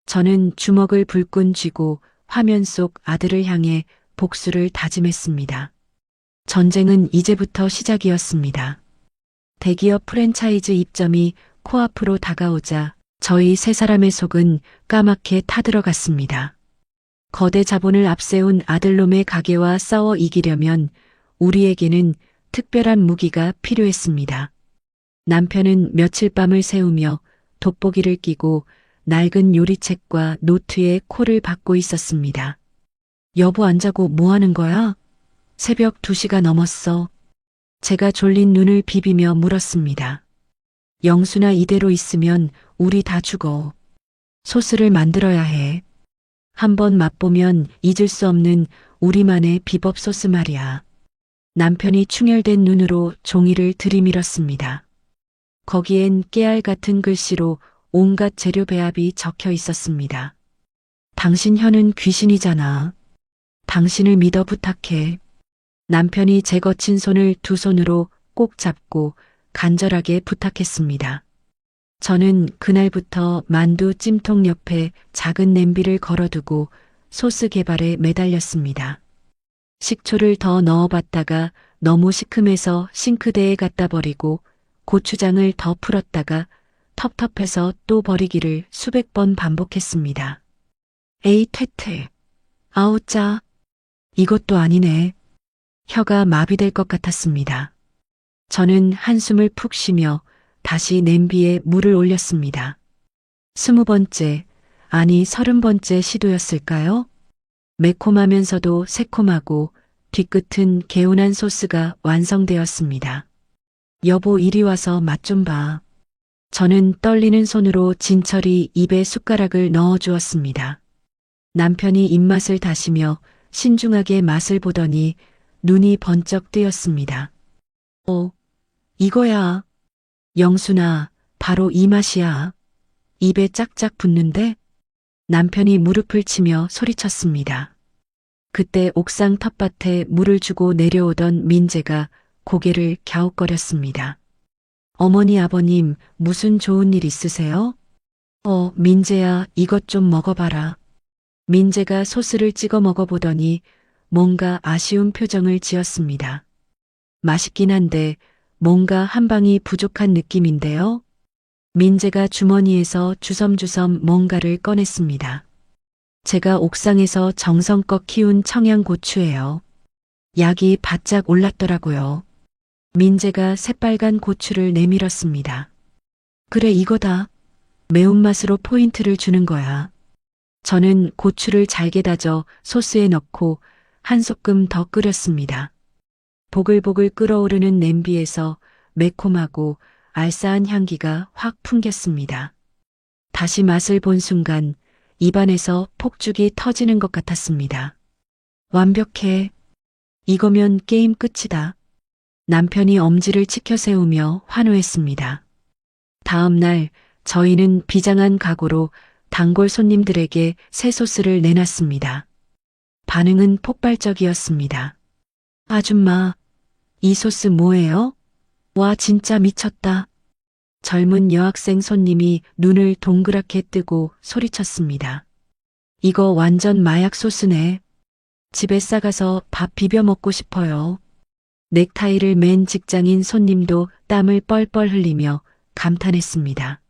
저는 주먹을 불끈 쥐고 화면 속 아들을 향해 복수를 다짐했습니다. 전쟁은 이제부터 시작이었습니다. 대기업 프랜차이즈 입점이 코앞으로 다가오자 저희 세 사람의 속은 까맣게 타들어갔습니다. 거대 자본을 앞세운 아들놈의 가게와 싸워 이기려면 우리에게는 특별한 무기가 필요했습니다. 남편은 며칠 밤을 새우며 돋보기를 끼고 낡은 요리책과 노트에 코를 박고 있었습니다. 여보, 안 자고 뭐 하는 거야? 새벽 2시가 넘었어. 제가 졸린 눈을 비비며 물었습니다. 영순아, 이대로 있으면 우리 다 죽어. 소스를 만들어야 해. 한번 맛보면 잊을 수 없는 우리만의 비법 소스 말이야. 남편이 충혈된 눈으로 종이를 들이밀었습니다. 거기엔 깨알 같은 글씨로 온갖 재료 배합이 적혀 있었습니다. 당신 혀는 귀신이잖아. 당신을 믿어 부탁해. 남편이 제 거친 손을 두 손으로 꼭 잡고 간절하게 부탁했습니다. 저는 그날부터 만두 찜통 옆에 작은 냄비를 걸어두고 소스 개발에 매달렸습니다. 식초를 더 넣어봤다가 너무 시큼해서 싱크대에 갖다 버리고 고추장을 더 풀었다가 텁텁해서 또 버리기를 수백 번 반복했습니다. 에이 퇴퇴. 아우 짜. 이것도 아니네. 혀가 마비될 것 같았습니다. 저는 한숨을 푹 쉬며 다시 냄비에 물을 올렸습니다. 20번째, 아니 30번째 시도였을까요? 매콤하면서도 새콤하고 뒤끝은 개운한 소스가 완성되었습니다. 여보 이리 와서 맛 좀 봐. 저는 떨리는 손으로 진철이 입에 숟가락을 넣어 주었습니다. 남편이 입맛을 다시며 신중하게 맛을 보더니 눈이 번쩍 뜨였습니다. 이거야. 영순아, 바로 이 맛이야. 입에 짝짝 붙는데? 남편이 무릎을 치며 소리쳤습니다. 그때 옥상 텃밭에 물을 주고 내려오던 민재가 고개를 갸웃거렸습니다. 어머니 아버님 무슨 좋은 일 있으세요? 민재야 이것 좀 먹어봐라. 민재가 소스를 찍어 먹어보더니 뭔가 아쉬운 표정을 지었습니다. 맛있긴 한데 뭔가 한 방이 부족한 느낌인데요. 민재가 주머니에서 주섬주섬 뭔가를 꺼냈습니다. 제가 옥상에서 정성껏 키운 청양고추예요. 약이 바짝 올랐더라고요. 민재가 새빨간 고추를 내밀었습니다. 그래 이거다. 매운맛으로 포인트를 주는 거야. 저는 고추를 잘게 다져 소스에 넣고 한 소끔 더 끓였습니다. 보글보글 끓어오르는 냄비에서 매콤하고 알싸한 향기가 확 풍겼습니다. 다시 맛을 본 순간 입안에서 폭죽이 터지는 것 같았습니다. 완벽해. 이거면 게임 끝이다. 남편이 엄지를 치켜 세우며 환호했습니다. 다음 날 저희는 비장한 각오로 단골 손님들에게 새 소스를 내놨습니다. 반응은 폭발적이었습니다. 아줌마, 이 소스 뭐예요? 와 진짜 미쳤다. 젊은 여학생 손님이 눈을 동그랗게 뜨고 소리쳤습니다. 이거 완전 마약 소스네. 집에 싸가서 밥 비벼 먹고 싶어요. 넥타이를 맨 직장인 손님도 땀을 뻘뻘 흘리며 감탄했습니다.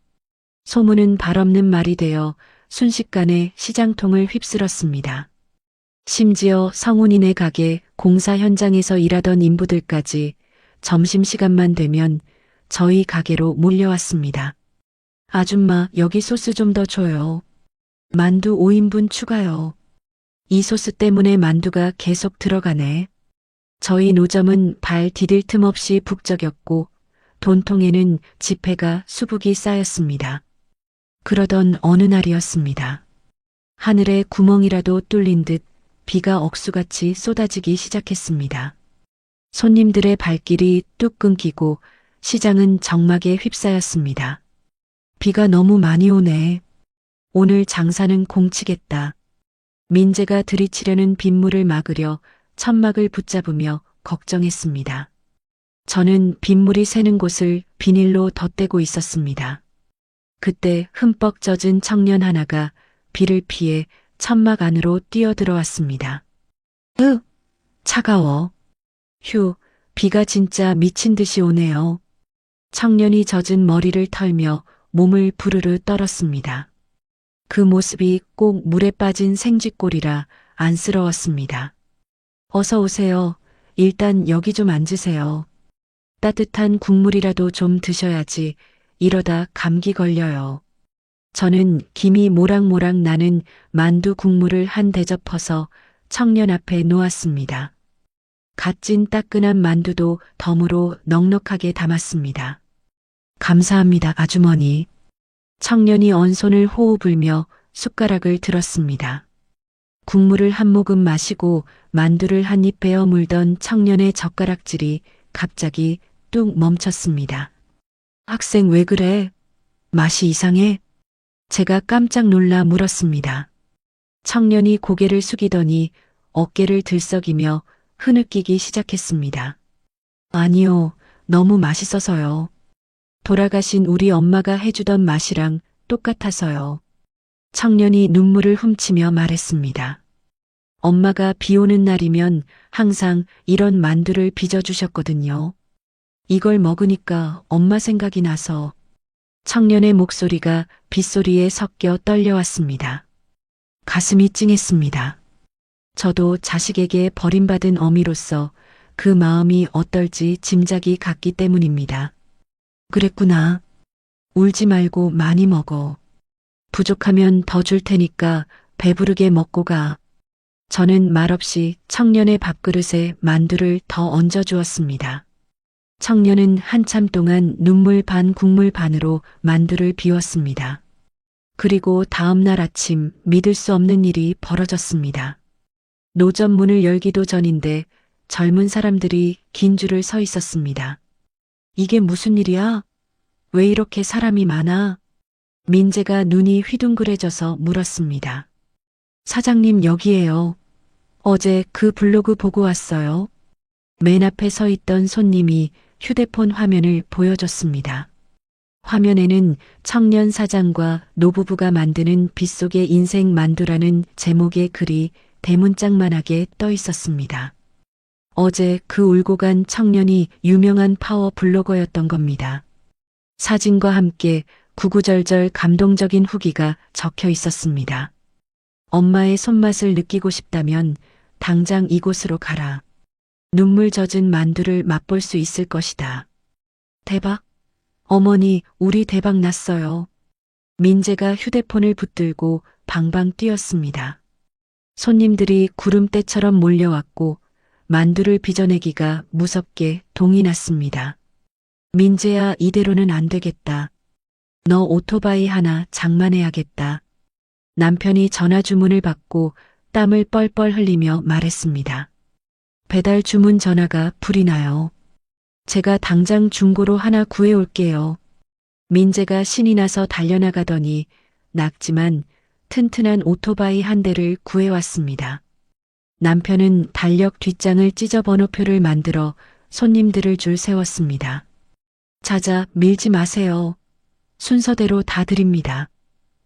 소문은 발없는 말이 되어 순식간에 시장통을 휩쓸었습니다. 심지어 성운이네 가게 공사 현장에서 일하던 인부들까지 점심시간만 되면 저희 가게로 몰려왔습니다. 아줌마 여기 소스 좀 더 줘요. 만두 5인분 추가요. 이 소스 때문에 만두가 계속 들어가네. 저희 노점은 발 디딜 틈 없이 북적였고 돈통에는 지폐가 수북이 쌓였습니다. 그러던 어느 날이었습니다. 하늘에 구멍이라도 뚫린 듯 비가 억수같이 쏟아지기 시작했습니다. 손님들의 발길이 뚝 끊기고 시장은 적막에 휩싸였습니다. 비가 너무 많이 오네. 오늘 장사는 공치겠다. 민재가 들이치려는 빗물을 막으려 천막을 붙잡으며 걱정했습니다. 저는 빗물이 새는 곳을 비닐로 덧대고 있었습니다. 그때 흠뻑 젖은 청년 하나가 비를 피해 천막 안으로 뛰어들어왔습니다. 차가워. 휴, 비가 진짜 미친 듯이 오네요. 청년이 젖은 머리를 털며 몸을 부르르 떨었습니다. 그 모습이 꼭 물에 빠진 생쥐꼴이라 안쓰러웠습니다. 어서 오세요. 일단 여기 좀 앉으세요. 따뜻한 국물이라도 좀 드셔야지 이러다 감기 걸려요. 저는 김이 모락모락 나는 만두 국물을 한 대접 퍼서 청년 앞에 놓았습니다. 갓 찐 따끈한 만두도 덤으로 넉넉하게 담았습니다. 감사합니다, 아주머니. 청년이 언손을 호호 불며 숟가락을 들었습니다. 국물을 한 모금 마시고 만두를 한 입 베어 물던 청년의 젓가락질이 갑자기 뚝 멈췄습니다. 학생 왜 그래? 맛이 이상해? 제가 깜짝 놀라 물었습니다. 청년이 고개를 숙이더니 어깨를 들썩이며 흐느끼기 시작했습니다. 아니요, 너무 맛있어서요. 돌아가신 우리 엄마가 해주던 맛이랑 똑같아서요. 청년이 눈물을 훔치며 말했습니다. 엄마가 비 오는 날이면 항상 이런 만두를 빚어주셨거든요. 이걸 먹으니까 엄마 생각이 나서 청년의 목소리가 빗소리에 섞여 떨려왔습니다. 가슴이 찡했습니다. 저도 자식에게 버림받은 어미로서 그 마음이 어떨지 짐작이 갔기 때문입니다. 그랬구나. 울지 말고 많이 먹어. 부족하면 더 줄 테니까 배부르게 먹고 가. 저는 말없이 청년의 밥그릇에 만두를 더 얹어 주었습니다. 청년은 한참 동안 눈물 반 국물 반으로 만두를 비웠습니다. 그리고 다음 날 아침 믿을 수 없는 일이 벌어졌습니다. 노점 문을 열기도 전인데 젊은 사람들이 긴 줄을 서 있었습니다. 이게 무슨 일이야? 왜 이렇게 사람이 많아? 민재가 눈이 휘둥그레져서 물었습니다. 사장님 여기에요. 어제 그 블로그 보고 왔어요. 맨 앞에 서 있던 손님이 휴대폰 화면을 보여줬습니다. 화면에는 청년 사장과 노부부가 만드는 빗속의 인생 만두라는 제목의 글이 대문짝만하게 떠 있었습니다. 어제 그 울고 간 청년이 유명한 파워 블로거였던 겁니다. 사진과 함께 구구절절 감동적인 후기가 적혀 있었습니다. 엄마의 손맛을 느끼고 싶다면 당장 이곳으로 가라. 눈물 젖은 만두를 맛볼 수 있을 것이다. 대박. 어머니, 우리 대박 났어요. 민재가 휴대폰을 붙들고 방방 뛰었습니다. 손님들이 구름대처럼 몰려왔고 만두를 빚어내기가 무섭게 동이 났습니다. 민재야, 이대로는 안 되겠다. 너 오토바이 하나 장만해야겠다. 남편이 전화 주문을 받고 땀을 뻘뻘 흘리며 말했습니다. 배달 주문 전화가 불이 나요. 제가 당장 중고로 하나 구해올게요. 민재가 신이 나서 달려나가더니 낡지만 튼튼한 오토바이 한 대를 구해왔습니다. 남편은 달력 뒷장을 찢어 번호표를 만들어 손님들을 줄 세웠습니다. 자자, 밀지 마세요. 순서대로 다 드립니다.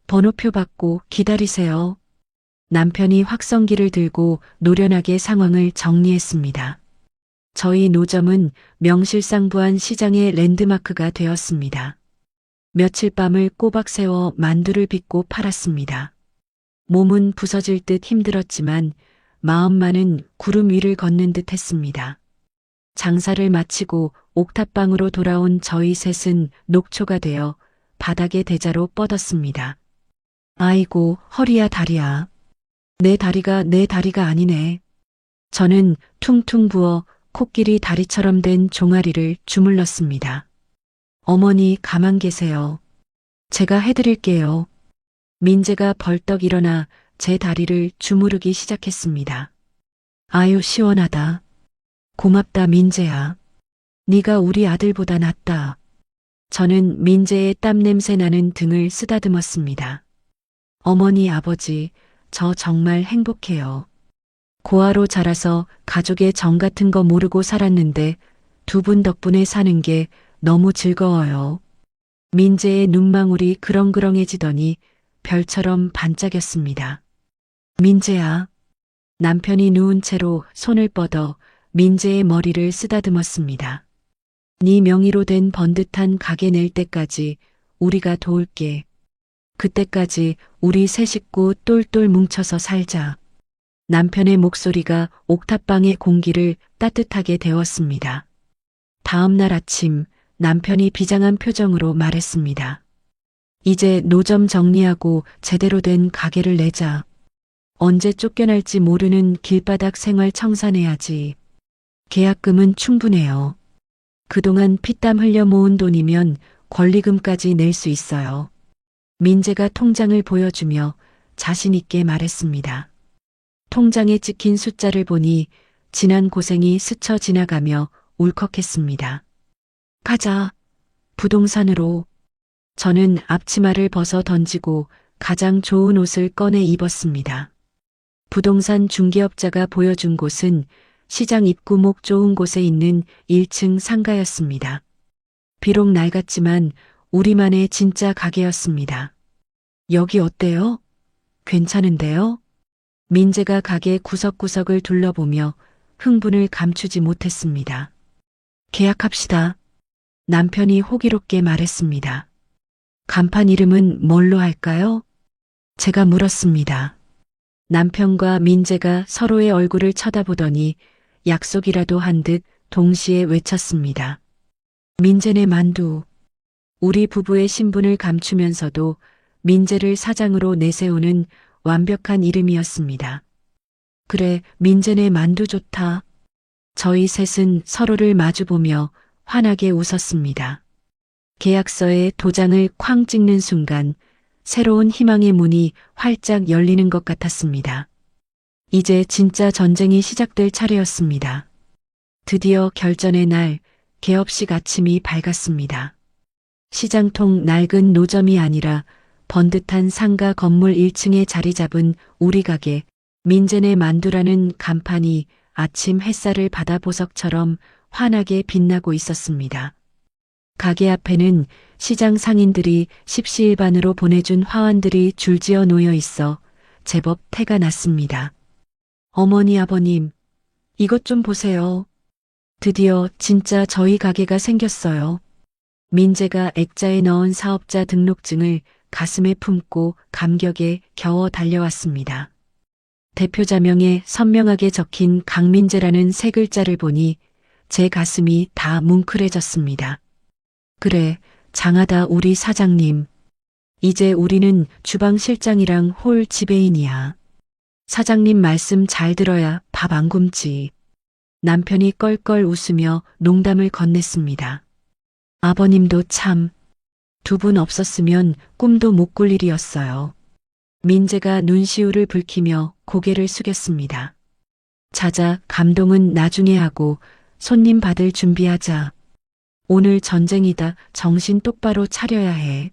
번호표 받고 기다리세요. 남편이 확성기를 들고 노련하게 상황을 정리했습니다. 저희 노점은 명실상부한 시장의 랜드마크가 되었습니다. 며칠 밤을 꼬박 세워 만두를 빚고 팔았습니다. 몸은 부서질 듯 힘들었지만 마음만은 구름 위를 걷는 듯 했습니다. 장사를 마치고 옥탑방으로 돌아온 저희 셋은 녹초가 되어 바닥에 대자로 뻗었습니다. 아이고, 허리야 다리야. 내 다리가 아니네. 저는 퉁퉁 부어 코끼리 다리처럼 된 종아리를 주물렀습니다. 어머니 가만 계세요. 제가 해드릴게요. 민재가 벌떡 일어나 제 다리를 주무르기 시작했습니다. 아유 시원하다. 고맙다 민재야. 네가 우리 아들보다 낫다. 저는 민재의 땀 냄새 나는 등을 쓰다듬었습니다. 어머니 아버지 저 정말 행복해요. 고아로 자라서 가족의 정 같은 거 모르고 살았는데 두 분 덕분에 사는 게 너무 즐거워요. 민재의 눈망울이 그렁그렁해지더니 별처럼 반짝였습니다. 민재야. 남편이 누운 채로 손을 뻗어 민재의 머리를 쓰다듬었습니다. 네 명의로 된 번듯한 가게 낼 때까지 우리가 도울게. 그때까지 우리 세 식구 똘똘 뭉쳐서 살자. 남편의 목소리가 옥탑방의 공기를 따뜻하게 데웠습니다. 다음 날 아침 남편이 비장한 표정으로 말했습니다. 이제 노점 정리하고 제대로 된 가게를 내자. 언제 쫓겨날지 모르는 길바닥 생활 청산해야지. 계약금은 충분해요. 그동안 피땀 흘려 모은 돈이면 권리금까지 낼 수 있어요. 민재가 통장을 보여주며 자신 있게 말했습니다. 통장에 찍힌 숫자를 보니 지난 고생이 스쳐 지나가며 울컥했습니다. 가자. 부동산으로. 저는 앞치마를 벗어 던지고 가장 좋은 옷을 꺼내 입었습니다. 부동산 중개업자가 보여준 곳은 시장 입구 목 좋은 곳에 있는 1층 상가였습니다. 비록 낡았지만 우리만의 진짜 가게였습니다. 여기 어때요? 괜찮은데요? 민재가 가게 구석구석을 둘러보며 흥분을 감추지 못했습니다. 계약합시다. 남편이 호기롭게 말했습니다. 간판 이름은 뭘로 할까요? 제가 물었습니다. 남편과 민재가 서로의 얼굴을 쳐다보더니 약속이라도 한 듯 동시에 외쳤습니다. 민재네 만두. 우리 부부의 신분을 감추면서도 민재를 사장으로 내세우는 완벽한 이름이었습니다. 그래, 민재네 만두 좋다. 저희 셋은 서로를 마주보며 환하게 웃었습니다. 계약서에 도장을 쾅 찍는 순간 새로운 희망의 문이 활짝 열리는 것 같았습니다. 이제 진짜 전쟁이 시작될 차례였습니다. 드디어 결전의 날, 개업식 아침이 밝았습니다. 시장통 낡은 노점이 아니라 번듯한 상가 건물 1층에 자리 잡은 우리 가게, 민재네 만두라는 간판이 아침 햇살을 받아 보석처럼 환하게 빛나고 있었습니다. 가게 앞에는 시장 상인들이 십시일반으로 보내준 화환들이 줄지어 놓여 있어 제법 태가 났습니다. 어머니 아버님, 이것 좀 보세요. 드디어 진짜 저희 가게가 생겼어요. 민재가 액자에 넣은 사업자 등록증을 가슴에 품고 감격에 겨워 달려왔습니다. 대표자명에 선명하게 적힌 강민재라는 세 글자를 보니 제 가슴이 다 뭉클해졌습니다. 그래, 장하다 우리 사장님. 이제 우리는 주방 실장이랑 홀 지배인이야. 사장님 말씀 잘 들어야 밥 안 굶지. 남편이 껄껄 웃으며 농담을 건넸습니다. 아버님도 참, 두 분 없었으면 꿈도 못 꿀 일이었어요. 민재가 눈시울을 붉히며 고개를 숙였습니다. 자자, 감동은 나중에 하고 손님 받을 준비하자. 오늘 전쟁이다. 정신 똑바로 차려야 해.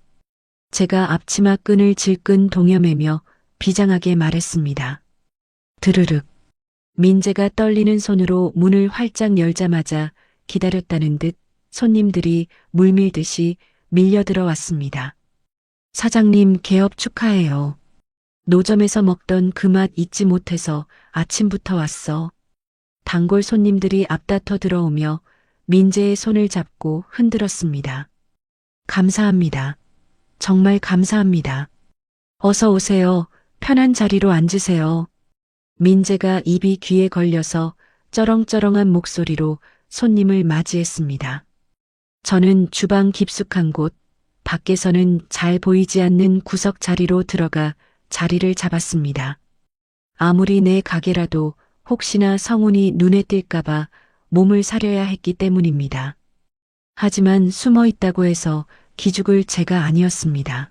제가 앞치마 끈을 질끈 동여매며 비장하게 말했습니다. 드르륵. 민재가 떨리는 손으로 문을 활짝 열자마자 기다렸다는 듯 손님들이 물밀듯이 밀려들어 왔습니다. 사장님 개업 축하해요. 노점에서 먹던 그 맛 잊지 못해서 아침부터 왔어. 단골 손님들이 앞다퉈 들어오며 민재의 손을 잡고 흔들었습니다. 감사합니다. 정말 감사합니다. 어서 오세요. 편한 자리로 앉으세요. 민재가 입이 귀에 걸려서 쩌렁쩌렁한 목소리로 손님을 맞이했습니다. 저는 주방 깊숙한 곳, 밖에서는 잘 보이지 않는 구석 자리로 들어가 자리를 잡았습니다. 아무리 내 가게라도 혹시나 성운이 눈에 띌까봐 몸을 사려야 했기 때문입니다. 하지만 숨어 있다고 해서 기죽을 제가 아니었습니다.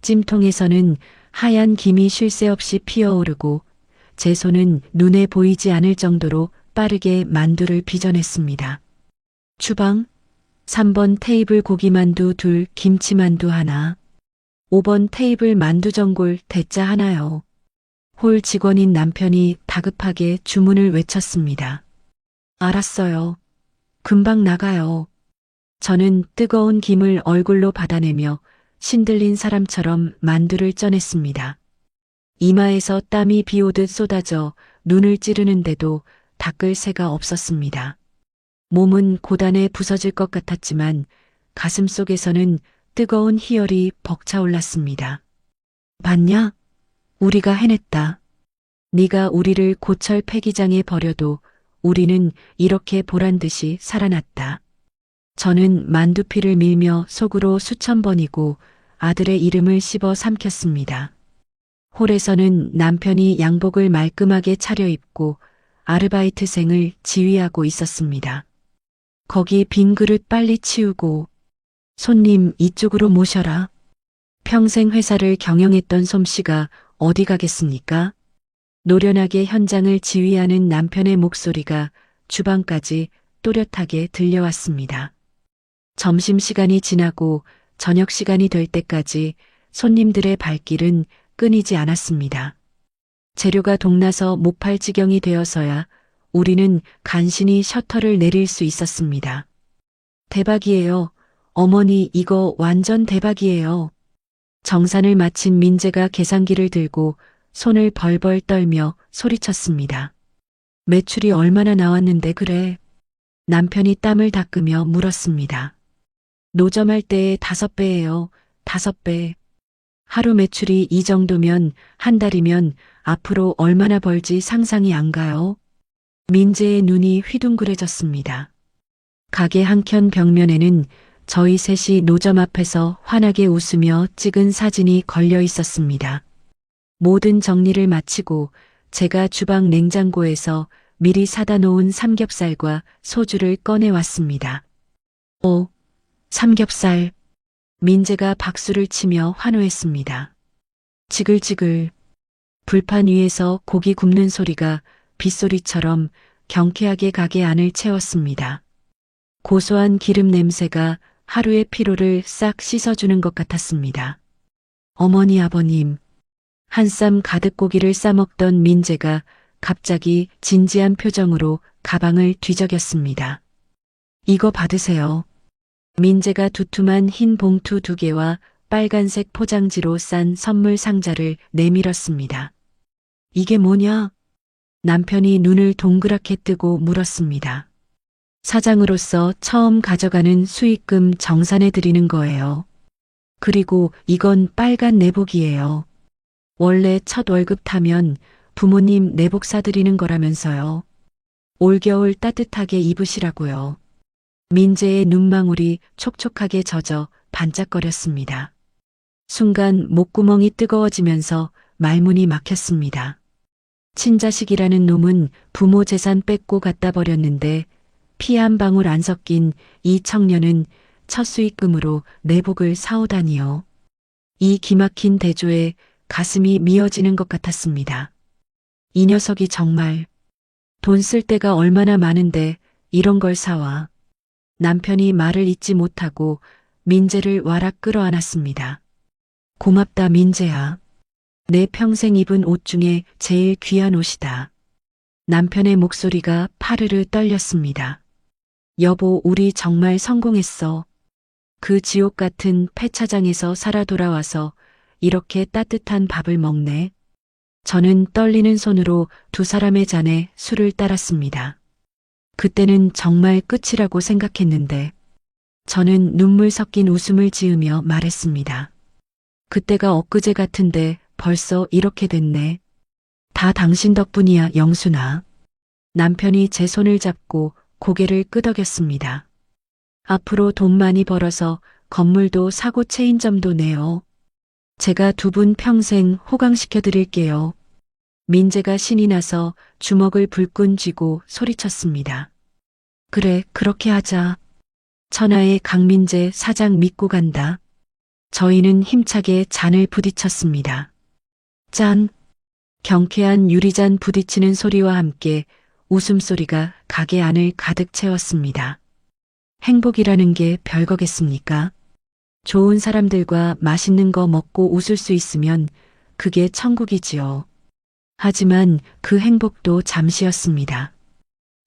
찜통에서는 하얀 김이 쉴 새 없이 피어오르고 제 손은 눈에 보이지 않을 정도로 빠르게 만두를 빚어냈습니다. 주방 3번 테이블 고기만두 둘, 김치만두 하나. 5번 테이블 만두전골 대짜 하나요. 홀 직원인 남편이 다급하게 주문을 외쳤습니다. 알았어요. 금방 나가요. 저는 뜨거운 김을 얼굴로 받아내며 신들린 사람처럼 만두를 쪄냈습니다. 이마에서 땀이 비오듯 쏟아져 눈을 찌르는데도 닦을 새가 없었습니다. 몸은 고단해 부서질 것 같았지만 가슴 속에서는 뜨거운 희열이 벅차올랐습니다. 봤냐? 우리가 해냈다. 네가 우리를 고철 폐기장에 버려도 우리는 이렇게 보란듯이 살아났다. 저는 만두피를 밀며 속으로 수천 번이고 아들의 이름을 씹어 삼켰습니다. 홀에서는 남편이 양복을 말끔하게 차려입고 아르바이트생을 지휘하고 있었습니다. 거기 빈 그릇 빨리 치우고 손님 이쪽으로 모셔라. 평생 회사를 경영했던 솜씨가 어디 가겠습니까? 노련하게 현장을 지휘하는 남편의 목소리가 주방까지 또렷하게 들려왔습니다. 점심시간이 지나고 저녁 시간이 될 때까지 손님들의 발길은 끊이지 않았습니다. 재료가 동나서 못 팔 지경이 되어서야 우리는 간신히 셔터를 내릴 수 있었습니다. 대박이에요. 어머니, 이거 완전 대박이에요. 정산을 마친 민재가 계산기를 들고 손을 벌벌 떨며 소리쳤습니다. 매출이 얼마나 나왔는데 그래? 남편이 땀을 닦으며 물었습니다. 노점할 때의 5배예요. 5배. 하루 매출이 이 정도면 한 달이면 앞으로 얼마나 벌지 상상이 안 가요? 민재의 눈이 휘둥그레졌습니다. 가게 한켠 벽면에는 저희 셋이 노점 앞에서 환하게 웃으며 찍은 사진이 걸려 있었습니다. 모든 정리를 마치고 제가 주방 냉장고에서 미리 사다 놓은 삼겹살과 소주를 꺼내왔습니다. 오, 삼겹살. 민재가 박수를 치며 환호했습니다. 지글지글. 불판 위에서 고기 굽는 소리가 빗소리처럼 경쾌하게 가게 안을 채웠습니다. 고소한 기름 냄새가 하루의 피로를 싹 씻어주는 것 같았습니다. 어머니, 아버님. 한 쌈 가득 고기를 싸먹던 민재가 갑자기 진지한 표정으로 가방을 뒤적였습니다. 이거 받으세요. 민재가 두툼한 흰 봉투 2개와 빨간색 포장지로 싼 선물 상자를 내밀었습니다. 이게 뭐냐? 남편이 눈을 동그랗게 뜨고 물었습니다. 사장으로서 처음 가져가는 수익금 정산해 드리는 거예요. 그리고 이건 빨간 내복이에요. 원래 첫 월급 타면 부모님 내복 사드리는 거라면서요. 올겨울 따뜻하게 입으시라고요. 민재의 눈망울이 촉촉하게 젖어 반짝거렸습니다. 순간 목구멍이 뜨거워지면서 말문이 막혔습니다. 친자식이라는 놈은 부모 재산 뺏고 갖다 버렸는데 피 한 방울 안 섞인 이 청년은 첫 수익금으로 내복을 사오다니요. 이 기막힌 대조에 가슴이 미어지는 것 같았습니다. 이 녀석이 정말 돈 쓸 데가 얼마나 많은데 이런 걸 사와. 남편이 말을 잇지 못하고 민재를 와락 끌어안았습니다. 고맙다, 민재야. 내 평생 입은 옷 중에 제일 귀한 옷이다. 남편의 목소리가 파르르 떨렸습니다. 여보, 우리 정말 성공했어. 그 지옥 같은 폐차장에서 살아 돌아와서 이렇게 따뜻한 밥을 먹네. 저는 떨리는 손으로 2사람의 잔에 술을 따랐습니다. 그때는 정말 끝이라고 생각했는데 저는 눈물 섞인 웃음을 지으며 말했습니다. 그때가 엊그제 같은데 벌써 이렇게 됐네. 다 당신 덕분이야, 영순아. 남편이 제 손을 잡고 고개를 끄덕였습니다. 앞으로 돈 많이 벌어서 건물도 사고 체인점도 내요. 제가 2분 평생 호강시켜 드릴게요. 민재가 신이 나서 주먹을 불끈 쥐고 소리쳤습니다. 그래, 그렇게 하자. 천하의 강민재 사장 믿고 간다. 저희는 힘차게 잔을 부딪혔습니다. 짠! 경쾌한 유리잔 부딪히는 소리와 함께 웃음소리가 가게 안을 가득 채웠습니다. 행복이라는 게 별거겠습니까? 좋은 사람들과 맛있는 거 먹고 웃을 수 있으면 그게 천국이지요. 하지만 그 행복도 잠시였습니다.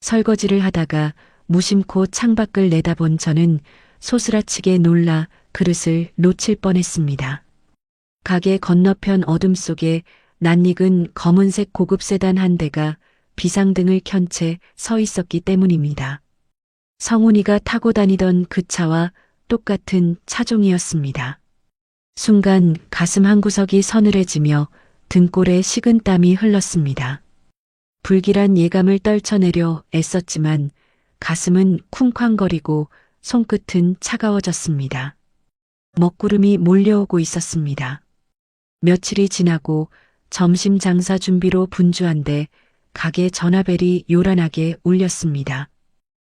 설거지를 하다가 무심코 창밖을 내다본 저는 소스라치게 놀라 그릇을 놓칠 뻔했습니다. 가게 건너편 어둠 속에 낯익은 검은색 고급 세단 한 대가 비상등을 켠 채 서 있었기 때문입니다. 성훈이가 타고 다니던 그 차와 똑같은 차종이었습니다. 순간 가슴 한구석이 서늘해지며 등골에 식은 땀이 흘렀습니다. 불길한 예감을 떨쳐내려 애썼지만 가슴은 쿵쾅거리고 손끝은 차가워졌습니다. 먹구름이 몰려오고 있었습니다. 며칠이 지나고 점심 장사 준비로 분주한데 가게 전화벨이 요란하게 울렸습니다.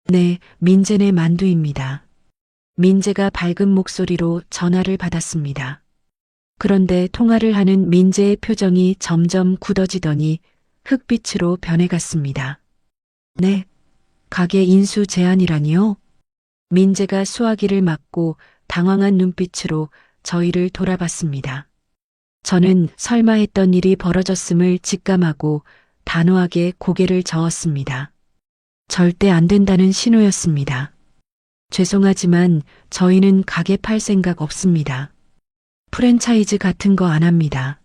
네, 민재네 만두입니다. 민재가 밝은 목소리로 전화를 받았습니다. 그런데 통화를 하는 민재의 표정이 점점 굳어지더니 흑빛으로 변해갔습니다. 네, 가게 인수 제한이라니요? 민재가 수화기를 맞고 당황한 눈빛으로 저희를 돌아봤습니다. 저는 설마 했던 일이 벌어졌음을 직감하고 단호하게 고개를 저었습니다. 절대 안 된다는 신호였습니다. 죄송하지만 저희는 가게 팔 생각 없습니다. 프랜차이즈 같은 거 안 합니다.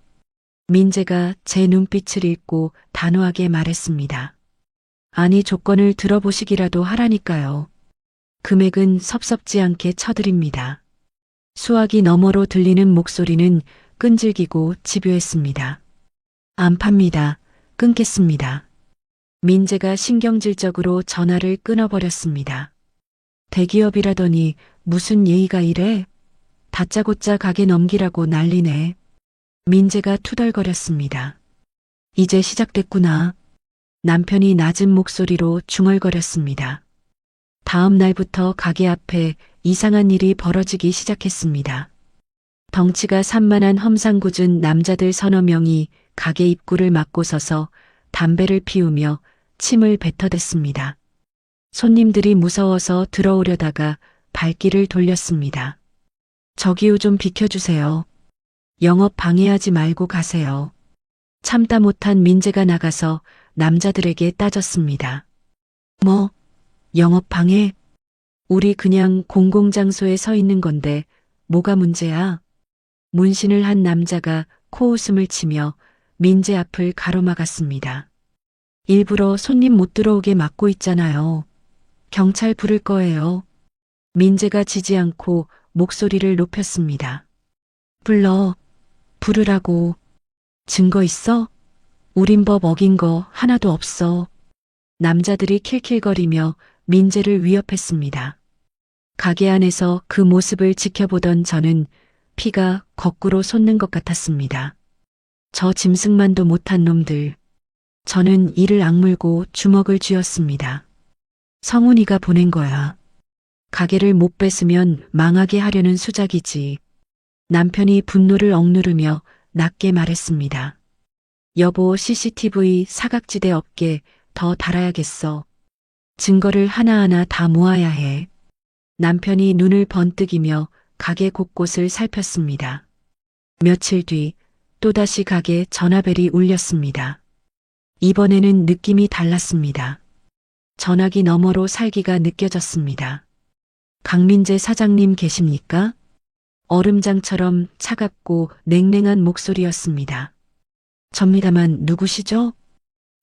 민재가 제 눈빛을 읽고 단호하게 말했습니다. 아니, 조건을 들어보시기라도 하라니까요. 금액은 섭섭지 않게 쳐드립니다. 수화기 너머로 들리는 목소리는 끈질기고 집요했습니다. 안 팝니다. 끊겠습니다. 민재가 신경질적으로 전화를 끊어버렸습니다. 대기업이라더니 무슨 예의가 이래? 다짜고짜 가게 넘기라고 난리네. 민재가 투덜거렸습니다. 이제 시작됐구나. 남편이 낮은 목소리로 중얼거렸습니다. 다음 날부터 가게 앞에 이상한 일이 벌어지기 시작했습니다. 덩치가 산만한 험상궂은 남자들 서너 명이 가게 입구를 막고 서서 담배를 피우며 침을 뱉어댔습니다. 손님들이 무서워서 들어오려다가 발길을 돌렸습니다. 저기요, 좀 비켜주세요. 영업 방해하지 말고 가세요. 참다 못한 민재가 나가서 남자들에게 따졌습니다. 뭐, 영업 방해? 우리 그냥 공공장소에 서 있는 건데 뭐가 문제야? 문신을 한 남자가 코웃음을 치며 민재 앞을 가로막았습니다. 일부러 손님 못 들어오게 막고 있잖아요. 경찰 부를 거예요. 민재가 지지 않고 목소리를 높였습니다. 부르라고. 증거 있어? 우린 법 어긴 거 하나도 없어. 남자들이 킬킬거리며 민재를 위협했습니다. 가게 안에서 그 모습을 지켜보던 저는 피가 거꾸로 솟는 것 같았습니다. 저 짐승만도 못한 놈들. 저는 이를 악물고 주먹을 쥐었습니다. 성훈이가 보낸 거야. 가게를 못 뺏으면 망하게 하려는 수작이지. 남편이 분노를 억누르며 낮게 말했습니다. 여보, CCTV 사각지대 없게 더 달아야겠어. 증거를 하나하나 다 모아야 해. 남편이 눈을 번뜩이며 가게 곳곳을 살폈습니다. 며칠 뒤 또다시 가게 전화벨이 울렸습니다. 이번에는 느낌이 달랐습니다. 전화기 너머로 살기가 느껴졌습니다. 강민재 사장님 계십니까? 얼음장처럼 차갑고 냉랭한 목소리였습니다. 접니다만 누구시죠?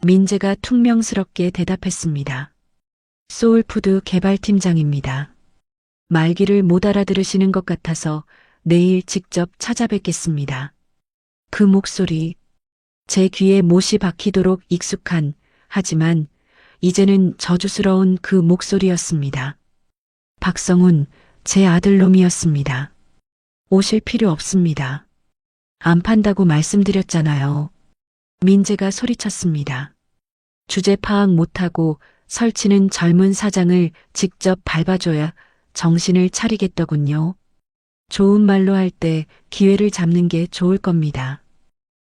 민재가 퉁명스럽게 대답했습니다. 소울푸드 개발팀장입니다. 말귀를 못 알아들으시는 것 같아서 내일 직접 찾아뵙겠습니다. 그 목소리, 제 귀에 못이 박히도록 익숙한, 하지만 이제는 저주스러운 그 목소리였습니다. 박성훈, 제 아들놈이었습니다. 오실 필요 없습니다. 안 판다고 말씀드렸잖아요. 민재가 소리쳤습니다. 주제 파악 못하고 설치는 젊은 사장을 직접 밟아줘야 정신을 차리겠더군요. 좋은 말로 할 때 기회를 잡는 게 좋을 겁니다.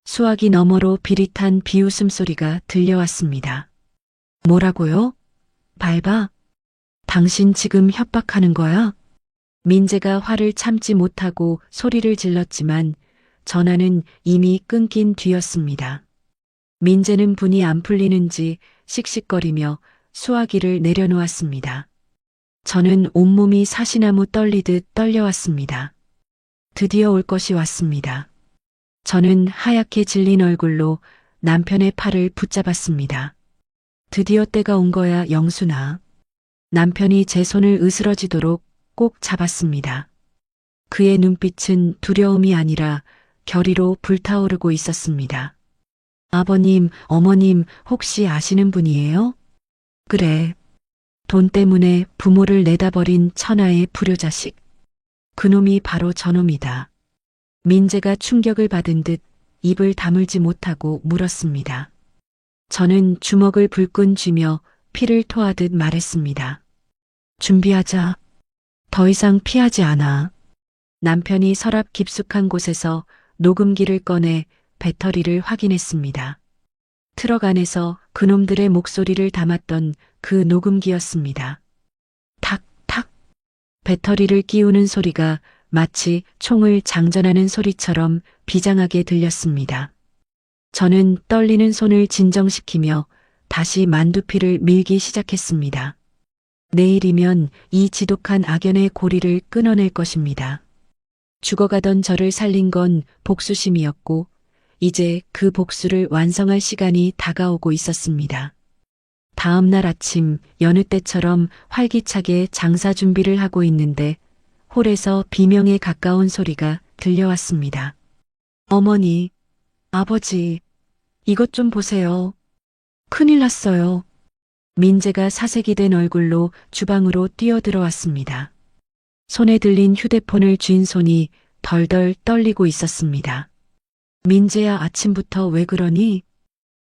수화기 너머로 비릿한 비웃음 소리가 들려왔습니다. 뭐라고요? 밟아? 당신 지금 협박하는 거야? 민재가 화를 참지 못하고 소리를 질렀지만 전화는 이미 끊긴 뒤였습니다. 민재는 분이 안 풀리는지 씩씩거리며 수화기를 내려놓았습니다. 저는 온몸이 사시나무 떨리듯 떨려왔습니다. 드디어 올 것이 왔습니다. 저는 하얗게 질린 얼굴로 남편의 팔을 붙잡았습니다. 드디어 때가 온 거야, 영순아. 남편이 제 손을 으스러지도록 꼭 잡았습니다. 그의 눈빛은 두려움이 아니라 결의로 불타오르고 있었습니다. 아버님, 어머님, 혹시 아시는 분이에요? 그래. 돈 때문에 부모를 내다버린 천하의 불효자식. 그놈이 바로 저놈이다. 민재가 충격을 받은 듯 입을 다물지 못하고 물었습니다. 저는 주먹을 불끈 쥐며 피를 토하듯 말했습니다. 준비하자. 더 이상 피하지 않아. 남편이 서랍 깊숙한 곳에서 녹음기를 꺼내 배터리를 확인했습니다. 트럭 안에서 그놈들의 목소리를 담았던 그 녹음기였습니다. 탁, 탁. 배터리를 끼우는 소리가 마치 총을 장전하는 소리처럼 비장하게 들렸습니다. 저는 떨리는 손을 진정시키며 다시 만두피를 밀기 시작했습니다. 내일이면 이 지독한 악연의 고리를 끊어낼 것입니다. 죽어가던 저를 살린 건 복수심이었고 이제 그 복수를 완성할 시간이 다가오고 있었습니다. 다음 날 아침 여느 때처럼 활기차게 장사 준비를 하고 있는데 홀에서 비명에 가까운 소리가 들려왔습니다. 어머니, 아버지, 이것 좀 보세요. 큰일 났어요. 민재가 사색이 된 얼굴로 주방으로 뛰어들어왔습니다. 손에 들린 휴대폰을 쥔 손이 덜덜 떨리고 있었습니다. 민재야, 아침부터 왜 그러니?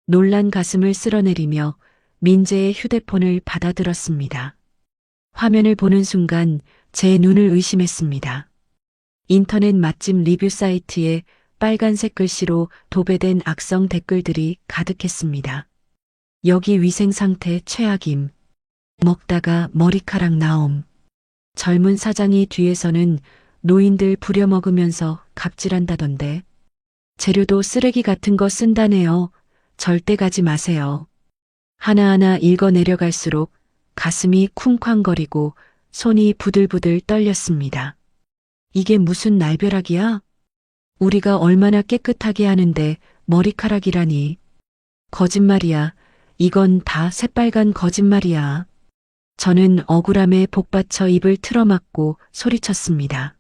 놀란 가슴을 쓸어내리며 민재의 휴대폰을 받아들었습니다. 화면을 보는 순간 제 눈을 의심했습니다. 인터넷 맛집 리뷰 사이트에 빨간색 글씨로 도배된 악성 댓글들이 가득했습니다. 여기 위생 상태 최악임. 먹다가 머리카락 나옴. 젊은 사장이 뒤에서는 노인들 부려먹으면서 갑질한다던데. 재료도 쓰레기 같은 거 쓴다네요. 절대 가지 마세요. 하나하나 읽어 내려갈수록 가슴이 쿵쾅거리고 손이 부들부들 떨렸습니다. 이게 무슨 날벼락이야? 우리가 얼마나 깨끗하게 하는데 머리카락이라니. 거짓말이야. 이건 다 새빨간 거짓말이야. 저는 억울함에 복받쳐 입을 틀어막고 소리쳤습니다.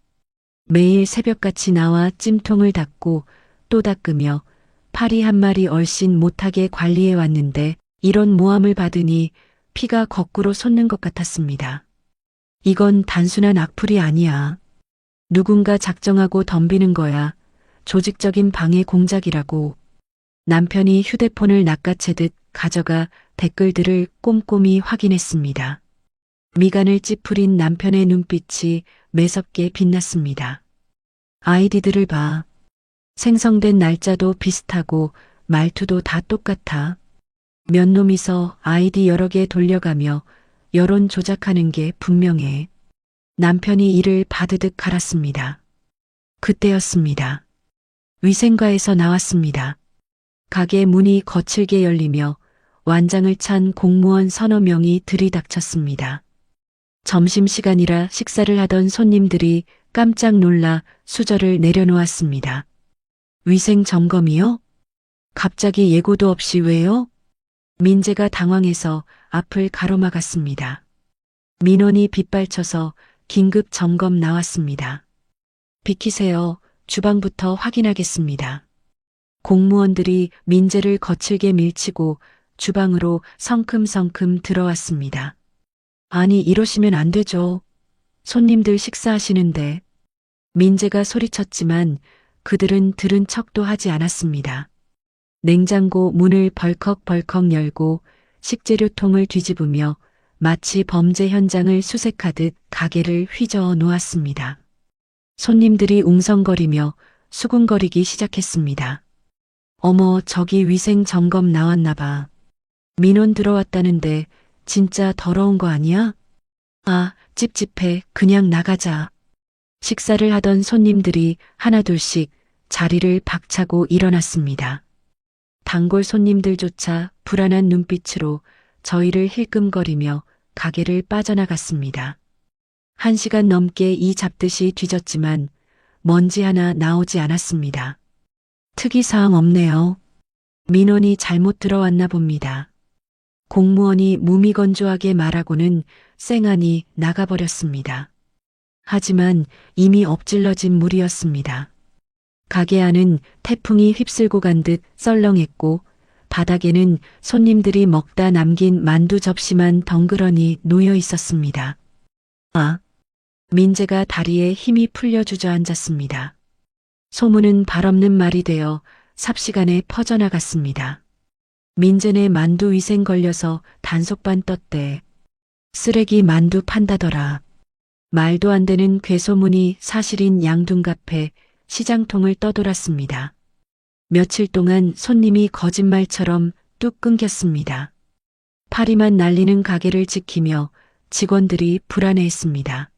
매일 새벽같이 나와 찜통을 닦고 또 닦으며 파리 한 마리 얼씬 못하게 관리해 왔는데 이런 모함을 받으니 피가 거꾸로 솟는 것 같았습니다. 이건 단순한 악플이 아니야. 누군가 작정하고 덤비는 거야. 조직적인 방해 공작이라고. 남편이 휴대폰을 낚아채듯 가져가 댓글들을 꼼꼼히 확인했습니다. 미간을 찌푸린 남편의 눈빛이 매섭게 빛났습니다. 아이디들을 봐. 생성된 날짜도 비슷하고 말투도 다 똑같아. 몇 놈이서 아이디 여러 개 돌려가며 여론 조작하는 게 분명해. 남편이 이를 바드득 갈았습니다. 그때였습니다. 위생과에서 나왔습니다. 가게 문이 거칠게 열리며 완장을 찬 공무원 서너 명이 들이닥쳤습니다. 점심시간이라 식사를 하던 손님들이 깜짝 놀라 수저를 내려놓았습니다. 위생 점검이요? 갑자기 예고도 없이 왜요? 민재가 당황해서 앞을 가로막았습니다. 민원이 빗발쳐서 긴급 점검 나왔습니다. 비키세요. 주방부터 확인하겠습니다. 공무원들이 민재를 거칠게 밀치고 주방으로 성큼성큼 들어왔습니다. 아니, 이러시면 안 되죠. 손님들 식사하시는데. 민재가 소리쳤지만 그들은 들은 척도 하지 않았습니다. 냉장고 문을 벌컥벌컥 열고 식재료통을 뒤집으며 마치 범죄 현장을 수색하듯 가게를 휘저어 놓았습니다. 손님들이 웅성거리며 수군거리기 시작했습니다. 어머, 저기 위생 점검 나왔나 봐. 민원 들어왔다는데 진짜 더러운 거 아니야? 아, 찝찝해. 그냥 나가자. 식사를 하던 손님들이 하나둘씩 자리를 박차고 일어났습니다. 단골 손님들조차 불안한 눈빛으로 저희를 힐끔거리며 가게를 빠져나갔습니다. 1시간 넘게 이 잡듯이 뒤졌지만 먼지 하나 나오지 않았습니다. 특이사항 없네요. 민원이 잘못 들어왔나 봅니다. 공무원이 무미건조하게 말하고는 쌩안이 나가버렸습니다. 하지만 이미 엎질러진 물이었습니다. 가게 안은 태풍이 휩쓸고 간 듯 썰렁했고 바닥에는 손님들이 먹다 남긴 만두 접시만 덩그러니 놓여 있었습니다. 아, 민재가 다리에 힘이 풀려 주저앉았습니다. 소문은 발없는 말이 되어 삽시간에 퍼져나갔습니다. 민재네 만두 위생 걸려서 단속반 떴대. 쓰레기 만두 판다더라. 말도 안 되는 괴소문이 사실인 양둔갑에 시장통을 떠돌았습니다. 며칠 동안 손님이 거짓말처럼 뚝 끊겼습니다. 파리만 날리는 가게를 지키며 직원들이 불안해했습니다.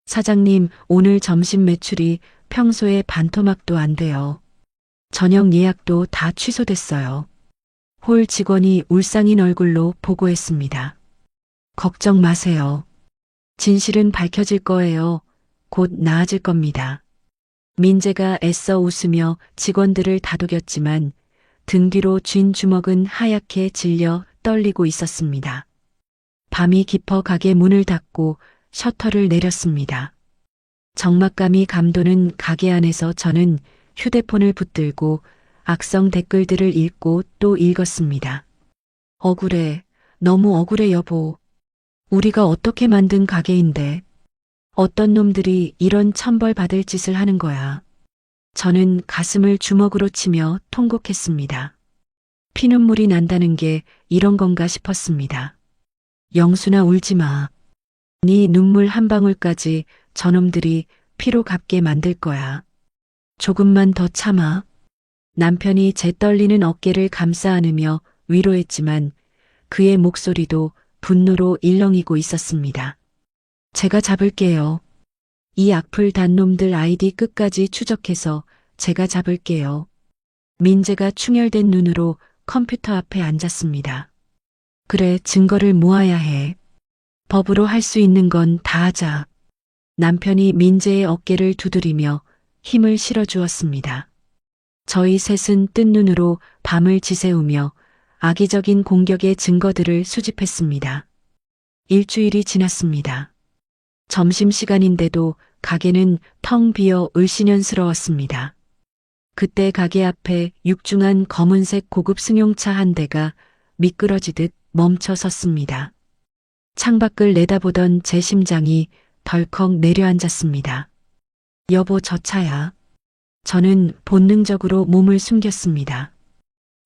사장님, 오늘 점심 매출이 평소에 반토막도 안 돼요. 저녁 예약도 다 취소됐어요. 홀 직원이 울상인 얼굴로 보고했습니다. 걱정 마세요. 진실은 밝혀질 거예요. 곧 나아질 겁니다. 민재가 애써 웃으며 직원들을 다독였지만 등 뒤로 쥔 주먹은 하얗게 질려 떨리고 있었습니다. 밤이 깊어 가게 문을 닫고 셔터를 내렸습니다. 적막감이 감도는 가게 안에서 저는 휴대폰을 붙들고 악성 댓글들을 읽고 또 읽었습니다. 억울해. 너무 억울해 여보. 우리가 어떻게 만든 가게인데 어떤 놈들이 이런 천벌 받을 짓을 하는 거야. 저는 가슴을 주먹으로 치며 통곡했습니다. 피눈물이 난다는 게 이런 건가 싶었습니다. 영순아 울지 마. 네 눈물 한 방울까지 저놈들이 피로 갚게 만들 거야. 조금만 더 참아. 남편이 제 떨리는 어깨를 감싸 안으며 위로했지만 그의 목소리도 분노로 일렁이고 있었습니다. 제가 잡을게요. 이 악플 단 놈들 아이디 끝까지 추적해서 제가 잡을게요. 민재가 충혈된 눈으로 컴퓨터 앞에 앉았습니다. 그래, 증거를 모아야 해. 법으로 할 수 있는 건 다 하자. 남편이 민재의 어깨를 두드리며 힘을 실어주었습니다. 저희 셋은 뜬 눈으로 밤을 지새우며 악의적인 공격의 증거들을 수집했습니다. 일주일이 지났습니다. 점심시간인데도 가게는 텅 비어 을씨년스러웠습니다. 그때 가게 앞에 육중한 검은색 고급 승용차 한 대가 미끄러지듯 멈춰 섰습니다. 창밖을 내다보던 제 심장이 덜컥 내려앉았습니다. 여보, 저 차야. 저는 본능적으로 몸을 숨겼습니다.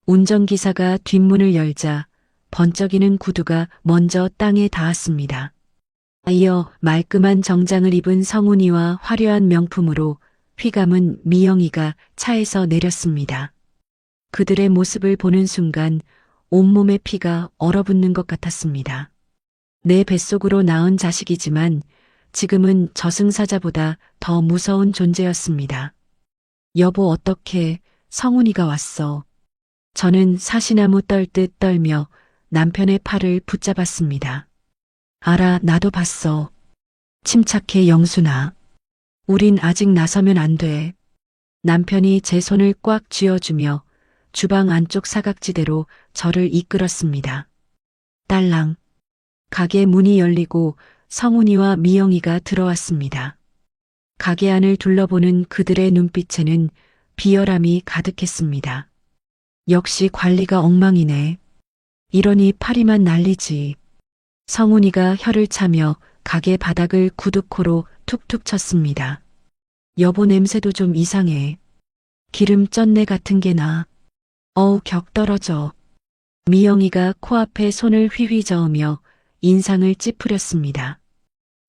운전기사가 뒷문을 열자 번쩍이는 구두가 먼저 땅에 닿았습니다. 이어 말끔한 정장을 입은 성훈이와 화려한 명품으로 휘감은 미영이가 차에서 내렸습니다. 그들의 모습을 보는 순간 온몸의 피가 얼어붙는 것 같았습니다. 내 뱃속으로 낳은 자식이지만 지금은 저승사자보다 더 무서운 존재였습니다. 여보, 어떻게 성훈이가 왔어. 저는 사시나무 떨듯 떨며 남편의 팔을 붙잡았습니다. 알아, 나도 봤어. 침착해, 영순아. 우린 아직 나서면 안 돼. 남편이 제 손을 꽉 쥐어주며 주방 안쪽 사각지대로 저를 이끌었습니다. 딸랑. 가게 문이 열리고 성훈이와 미영이가 들어왔습니다. 가게 안을 둘러보는 그들의 눈빛에는 비열함이 가득했습니다. 역시 관리가 엉망이네. 이러니 파리만 날리지. 성훈이가 혀를 차며 가게 바닥을 구두코로 툭툭 쳤습니다. 여보, 냄새도 좀 이상해. 기름 쩐내 같은 게 나. 어우, 격 떨어져. 미영이가 코앞에 손을 휘휘 저으며 인상을 찌푸렸습니다.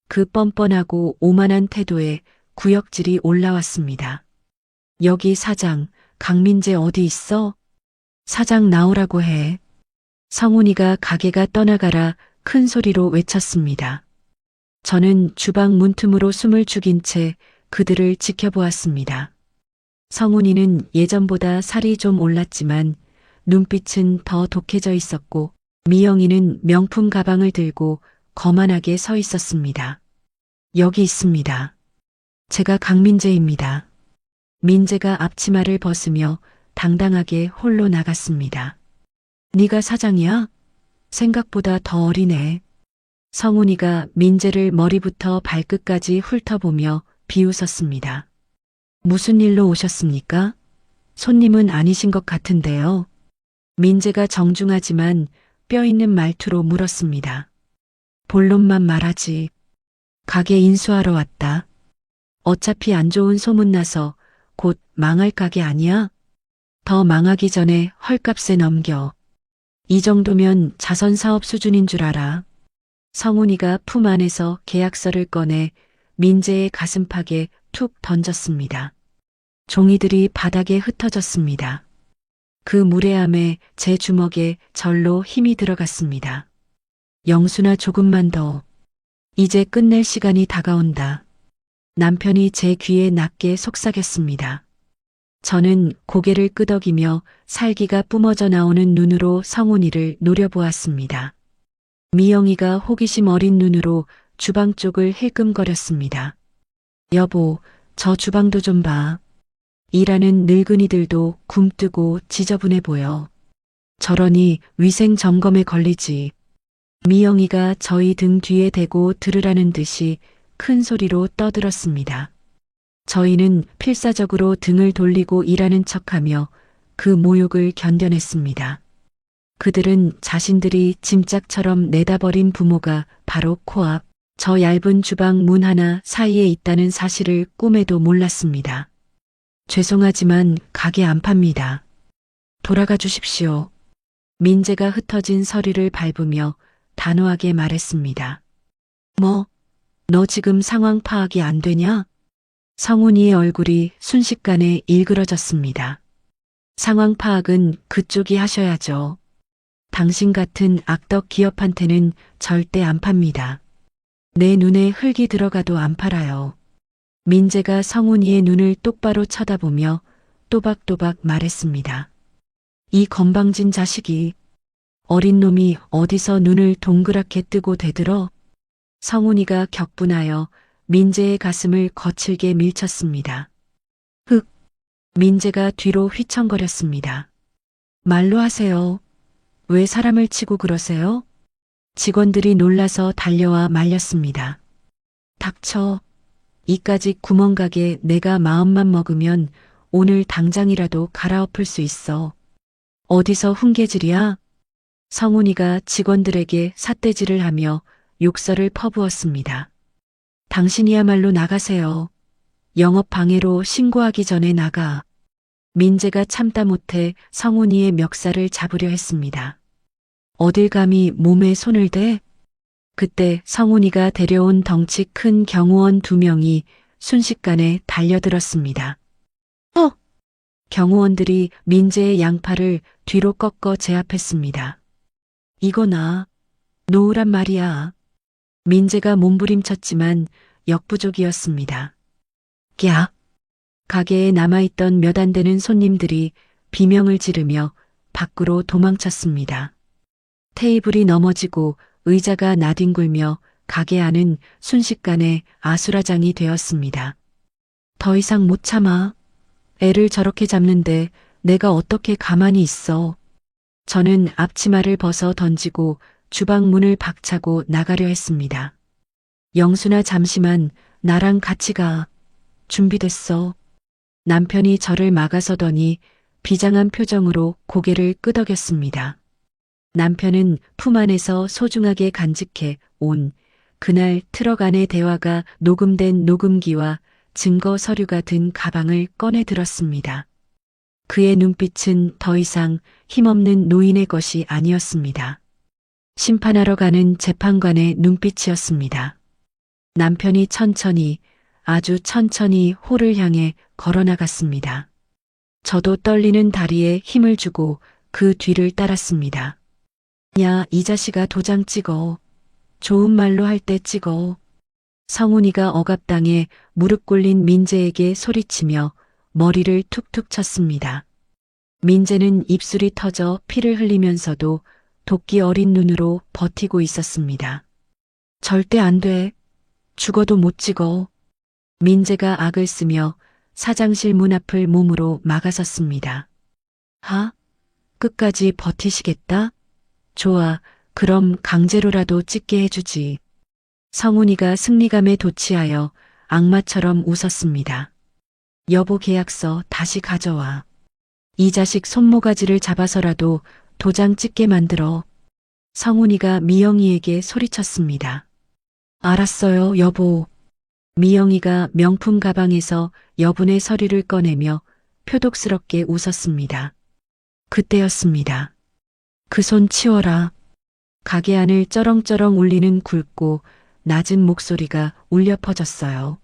그 뻔뻔하고 오만한 태도에 구역질이 올라왔습니다. 여기 사장, 강민재 어디 있어? 사장 나오라고 해. 성훈이가 가게가 떠나가라 큰 소리로 외쳤습니다. 저는 주방 문틈으로 숨을 죽인 채 그들을 지켜보았습니다. 성훈이는 예전보다 살이 좀 올랐지만 눈빛은 더 독해져 있었고 미영이는 명품 가방을 들고 거만하게 서 있었습니다. 여기 있습니다. 제가 강민재입니다. 민재가 앞치마를 벗으며 당당하게 홀로 나갔습니다. 네가 사장이야? 생각보다 더 어리네. 성훈이가 민재를 머리부터 발끝까지 훑어보며 비웃었습니다. 무슨 일로 오셨습니까? 손님은 아니신 것 같은데요. 민재가 정중하지만 뼈 있는 말투로 물었습니다. 본론만 말하지. 가게 인수하러 왔다. 어차피 안 좋은 소문나서 곧 망할 가게 아니야? 더 망하기 전에 헐값에 넘겨. 이 정도면 자선사업 수준인 줄 알아. 성훈이가 품 안에서 계약서를 꺼내 민재의 가슴팍에 툭 던졌습니다. 종이들이 바닥에 흩어졌습니다. 그 무례함에 제 주먹에 절로 힘이 들어갔습니다. 영순아, 조금만 더. 이제 끝낼 시간이 다가온다. 남편이 제 귀에 낮게 속삭였습니다. 저는 고개를 끄덕이며 살기가 뿜어져 나오는 눈으로 성훈이를 노려보았습니다. 미영이가 호기심 어린 눈으로 주방 쪽을 힐끔거렸습니다. 여보, 저 주방도 좀 봐. 일하는 늙은이들도 굼뜨고 지저분해 보여. 저러니 위생 점검에 걸리지. 미영이가 저희 등 뒤에 대고 들으라는 듯이 큰 소리로 떠들었습니다. 저희는 필사적으로 등을 돌리고 일하는 척하며 그 모욕을 견뎌냈습니다. 그들은 자신들이 짐짝처럼 내다버린 부모가 바로 코앞 저 얇은 주방 문 하나 사이에 있다는 사실을 꿈에도 몰랐습니다. 죄송하지만 가게 안 팝니다. 돌아가 주십시오. 민재가 흩어진 서리를 밟으며 단호하게 말했습니다. 뭐? 너 지금 상황 파악이 안 되냐? 성훈이의 얼굴이 순식간에 일그러졌습니다. 상황 파악은 그쪽이 하셔야죠. 당신 같은 악덕 기업한테는 절대 안 팝니다. 내 눈에 흙이 들어가도 안 팔아요. 민재가 성훈이의 눈을 똑바로 쳐다보며 또박또박 말했습니다. 이 건방진 자식이 어린 놈이 어디서 눈을 동그랗게 뜨고 대들어? 성훈이가 격분하여 민재의 가슴을 거칠게 밀쳤습니다. 흑! 민재가 뒤로 휘청거렸습니다. 말로 하세요. 왜 사람을 치고 그러세요? 직원들이 놀라서 달려와 말렸습니다. 닥쳐. 이까지 구멍가게 내가 마음만 먹으면 오늘 당장이라도 갈아엎을 수 있어. 어디서 훈계질이야? 성훈이가 직원들에게 삿대질을 하며 욕설을 퍼부었습니다. 당신이야말로 나가세요. 영업 방해로 신고하기 전에 나가. 민재가 참다 못해 성훈이의 멱살을 잡으려 했습니다. 어딜 감히 몸에 손을 대? 그때 성훈이가 데려온 덩치 큰 경호원 2명이 순식간에 달려들었습니다. 경호원들이 민재의 양팔을 뒤로 꺾어 제압했습니다. 이거나 놓으란 말이야. 민재가 몸부림쳤지만 역부족이었습니다. 야! 가게에 남아있던 몇 안 되는 손님들이 비명을 지르며 밖으로 도망쳤습니다. 테이블이 넘어지고 의자가 나뒹굴며 가게 안은 순식간에 아수라장이 되었습니다. 더 이상 못 참아. 애를 저렇게 잡는데 내가 어떻게 가만히 있어. 저는 앞치마를 벗어 던지고 주방 문을 박차고 나가려 했습니다. 영순아 잠시만 나랑 같이 가. 준비됐어. 남편이 저를 막아서더니 비장한 표정으로 고개를 끄덕였습니다. 남편은 품 안에서 소중하게 간직해 온 그날 트럭 안의 대화가 녹음된 녹음기와 증거 서류가 든 가방을 꺼내 들었습니다. 그의 눈빛은 더 이상 힘없는 노인의 것이 아니었습니다. 심판하러 가는 재판관의 눈빛이었습니다. 남편이 천천히, 아주 천천히 홀을 향해 걸어나갔습니다. 저도 떨리는 다리에 힘을 주고 그 뒤를 따랐습니다. 야, 이 자식아 도장 찍어. 좋은 말로 할 때 찍어. 성훈이가 억압당해 무릎 꿇린 민재에게 소리치며 머리를 툭툭 쳤습니다. 민재는 입술이 터져 피를 흘리면서도 도끼 어린 눈으로 버티고 있었습니다. 절대 안 돼. 죽어도 못 찍어. 민재가 악을 쓰며 사장실 문 앞을 몸으로 막아섰습니다. 끝까지 버티시겠다? 좋아, 그럼 강제로라도 찍게 해주지. 성훈이가 승리감에 도취하여 악마처럼 웃었습니다. 여보 계약서 다시 가져와. 이 자식 손모가지를 잡아서라도 도장 찍게 만들어. 성훈이가 미영이에게 소리쳤습니다. 알았어요, 여보. 미영이가 명품 가방에서 여분의 서류를 꺼내며 표독스럽게 웃었습니다. 그때였습니다. 그 손 치워라. 가게 안을 쩌렁쩌렁 울리는 굵고 낮은 목소리가 울려 퍼졌어요.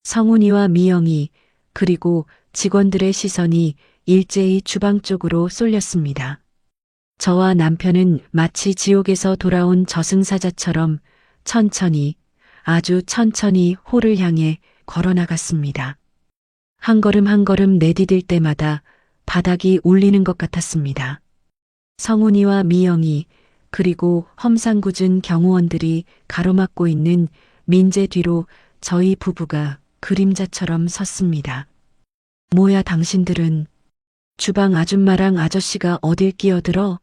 성훈이와 미영이 그리고 직원들의 시선이 일제히 주방 쪽으로 쏠렸습니다. 저와 남편은 마치 지옥에서 돌아온 저승사자처럼 천천히, 아주 천천히 홀을 향해 걸어 나갔습니다. 한 걸음 한 걸음 내디딜 때마다 바닥이 울리는 것 같았습니다. 성훈이와 미영이 그리고 험상궂은 경호원들이 가로막고 있는 민재 뒤로 저희 부부가 그림자처럼 섰습니다. 뭐야 당신들은? 주방 아줌마랑 아저씨가 어딜 끼어들어?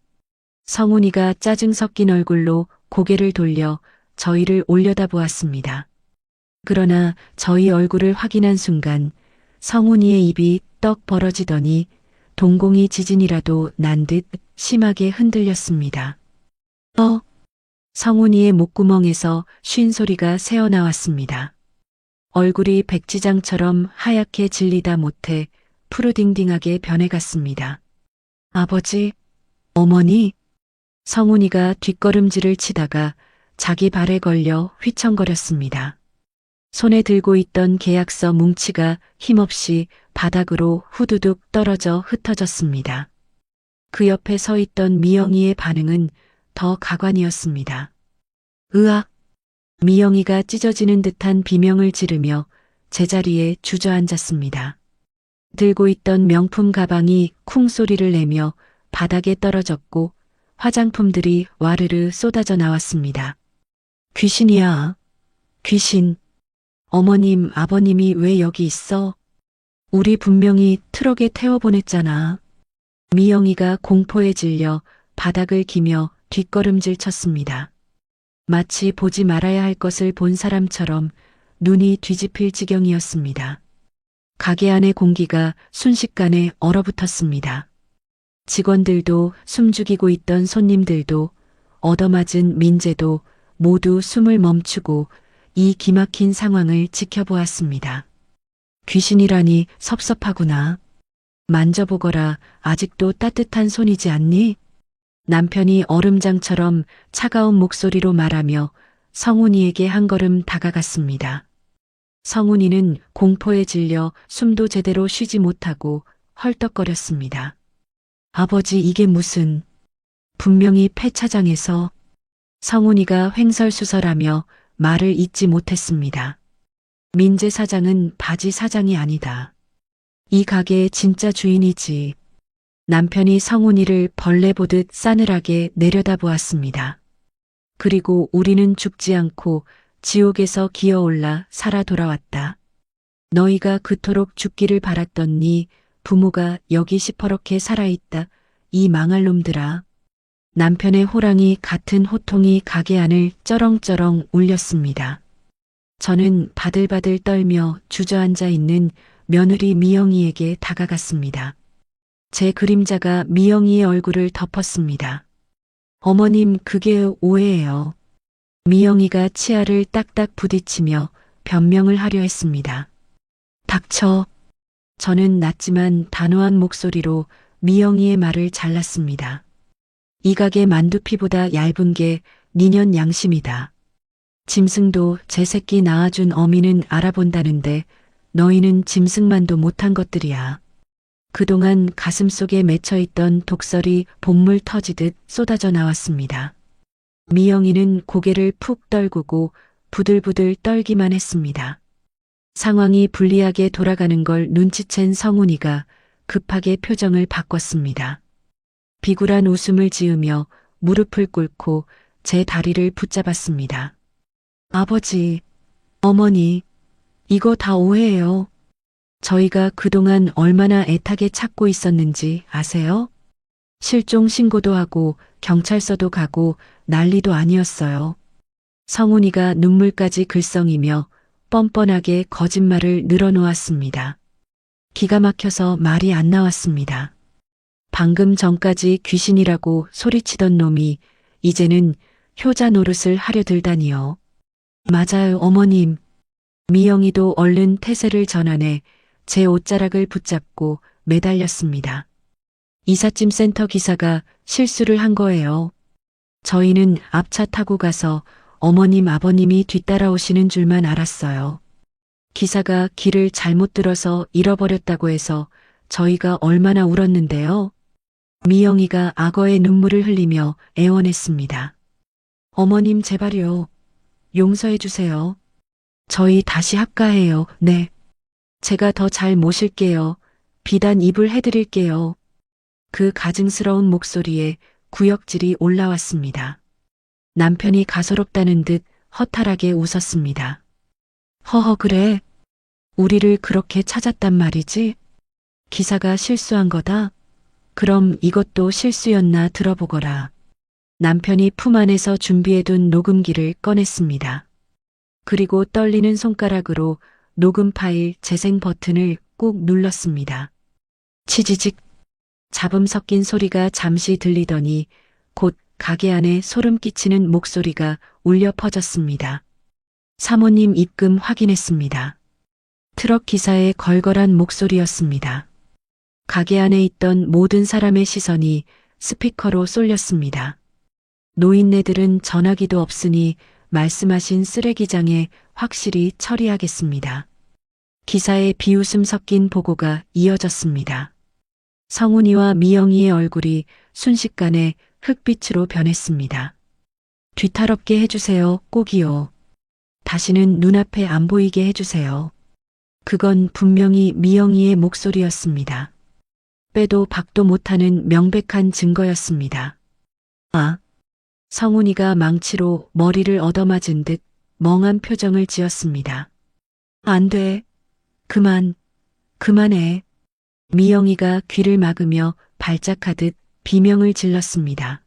성훈이가 짜증 섞인 얼굴로 고개를 돌려 저희를 올려다보았습니다. 그러나 저희 얼굴을 확인한 순간 성훈이의 입이 떡 벌어지더니 동공이 지진이라도 난 듯 심하게 흔들렸습니다. 성훈이의 목구멍에서 쉰 소리가 새어나왔습니다. 얼굴이 백지장처럼 하얗게 질리다 못해 푸르딩딩하게 변해갔습니다. 아버지, 어머니, 성훈이가 뒷걸음질을 치다가 자기 발에 걸려 휘청거렸습니다. 손에 들고 있던 계약서 뭉치가 힘없이 바닥으로 후두둑 떨어져 흩어졌습니다. 그 옆에 서 있던 미영이의 반응은 더 가관이었습니다. 으악! 미영이가 찢어지는 듯한 비명을 지르며 제자리에 주저앉았습니다. 들고 있던 명품 가방이 쿵 소리를 내며 바닥에 떨어졌고 화장품들이 와르르 쏟아져 나왔습니다. 귀신이야. 귀신. 어머님, 아버님이 왜 여기 있어? 우리 분명히 트럭에 태워보냈잖아. 미영이가 공포에 질려 바닥을 기며 뒷걸음질 쳤습니다. 마치 보지 말아야 할 것을 본 사람처럼 눈이 뒤집힐 지경이었습니다. 가게 안의 공기가 순식간에 얼어붙었습니다. 직원들도 숨죽이고 있던 손님들도 얻어맞은 민재도 모두 숨을 멈추고 이 기막힌 상황을 지켜보았습니다. 귀신이라니 섭섭하구나. 만져보거라. 아직도 따뜻한 손이지 않니? 남편이 얼음장처럼 차가운 목소리로 말하며 성훈이에게 한 걸음 다가갔습니다. 성훈이는 공포에 질려 숨도 제대로 쉬지 못하고 헐떡거렸습니다. 아버지, 이게 무슨... 분명히 폐차장에서... 성훈이가 횡설수설하며 말을 잇지 못했습니다. 민재 사장은 바지 사장이 아니다. 이 가게의 진짜 주인이지. 남편이 성훈이를 벌레 보듯 싸늘하게 내려다보았습니다. 그리고 우리는 죽지 않고 지옥에서 기어올라 살아 돌아왔다. 너희가 그토록 죽기를 바랐던 네 부모가 여기 시퍼렇게 살아있다. 이 망할 놈들아. 남편의 호랑이 같은 호통이 가게 안을 쩌렁쩌렁 울렸습니다. 저는 바들바들 떨며 주저앉아 있는 며느리 미영이에게 다가갔습니다. 제 그림자가 미영이의 얼굴을 덮었습니다. 어머님, 그게 오해예요. 미영이가 치아를 딱딱 부딪히며 변명을 하려 했습니다. 닥쳐. 저는 낮지만 단호한 목소리로 미영이의 말을 잘랐습니다. 이 가게 만두피보다 얇은 게 니년 양심이다. 짐승도 제 새끼 낳아준 어미는 알아본다는데 너희는 짐승만도 못한 것들이야. 그동안 가슴속에 맺혀있던 독설이 본물 터지듯 쏟아져 나왔습니다. 미영이는 고개를 푹 떨구고 부들부들 떨기만 했습니다. 상황이 불리하게 돌아가는 걸 눈치챈 성훈이가 급하게 표정을 바꿨습니다. 비굴한 웃음을 지으며 무릎을 꿇고 제 다리를 붙잡았습니다. 아버지, 어머니, 이거 다 오해예요. 저희가 그동안 얼마나 애타게 찾고 있었는지 아세요? 실종 신고도 하고 경찰서도 가고 난리도 아니었어요. 성훈이가 눈물까지 글썽이며 뻔뻔하게 거짓말을 늘어놓았습니다. 기가 막혀서 말이 안 나왔습니다. 방금 전까지 귀신이라고 소리치던 놈이 이제는 효자 노릇을 하려 들다니요. 맞아요, 어머님. 미영이도 얼른 태세를 전환해 제 옷자락을 붙잡고 매달렸습니다. 이삿짐 센터 기사가 실수를 한 거예요. 저희는 앞차 타고 가서 어머님, 아버님이 뒤따라오시는 줄만 알았어요. 기사가 길을 잘못 들어서 잃어버렸다고 해서 저희가 얼마나 울었는데요. 미영이가 악어의 눈물을 흘리며 애원했습니다. 어머님, 제발요. 용서해 주세요. 저희 다시 합가해요. 네. 제가 더 잘 모실게요. 비단 이불 해드릴게요. 그 가증스러운 목소리에 구역질이 올라왔습니다. 남편이 가소롭다는 듯 허탈하게 웃었습니다. 허허, 그래. 우리를 그렇게 찾았단 말이지? 기사가 실수한 거다? 그럼 이것도 실수였나 들어보거라. 남편이 품 안에서 준비해둔 녹음기를 꺼냈습니다. 그리고 떨리는 손가락으로 녹음 파일 재생 버튼을 꾹 눌렀습니다. 치지직. 잡음 섞인 소리가 잠시 들리더니 곧 가게 안에 소름 끼치는 목소리가 울려 퍼졌습니다. 사모님 입금 확인했습니다. 트럭 기사의 걸걸한 목소리였습니다. 가게 안에 있던 모든 사람의 시선이 스피커로 쏠렸습니다. 노인네들은 전화기도 없으니 말씀하신 쓰레기장에 확실히 처리하겠습니다. 기사의 비웃음 섞인 보고가 이어졌습니다. 성훈이와 미영이의 얼굴이 순식간에 흑빛으로 변했습니다. 뒤탈없게 해주세요, 꼭이요. 다시는 눈앞에 안 보이게 해주세요. 그건 분명히 미영이의 목소리였습니다. 빼도 박도 못하는 명백한 증거였습니다. 아, 성훈이가 망치로 머리를 얻어맞은 듯 멍한 표정을 지었습니다. 안 돼. 그만해. 미영이가 귀를 막으며 발작하듯 비명을 질렀습니다.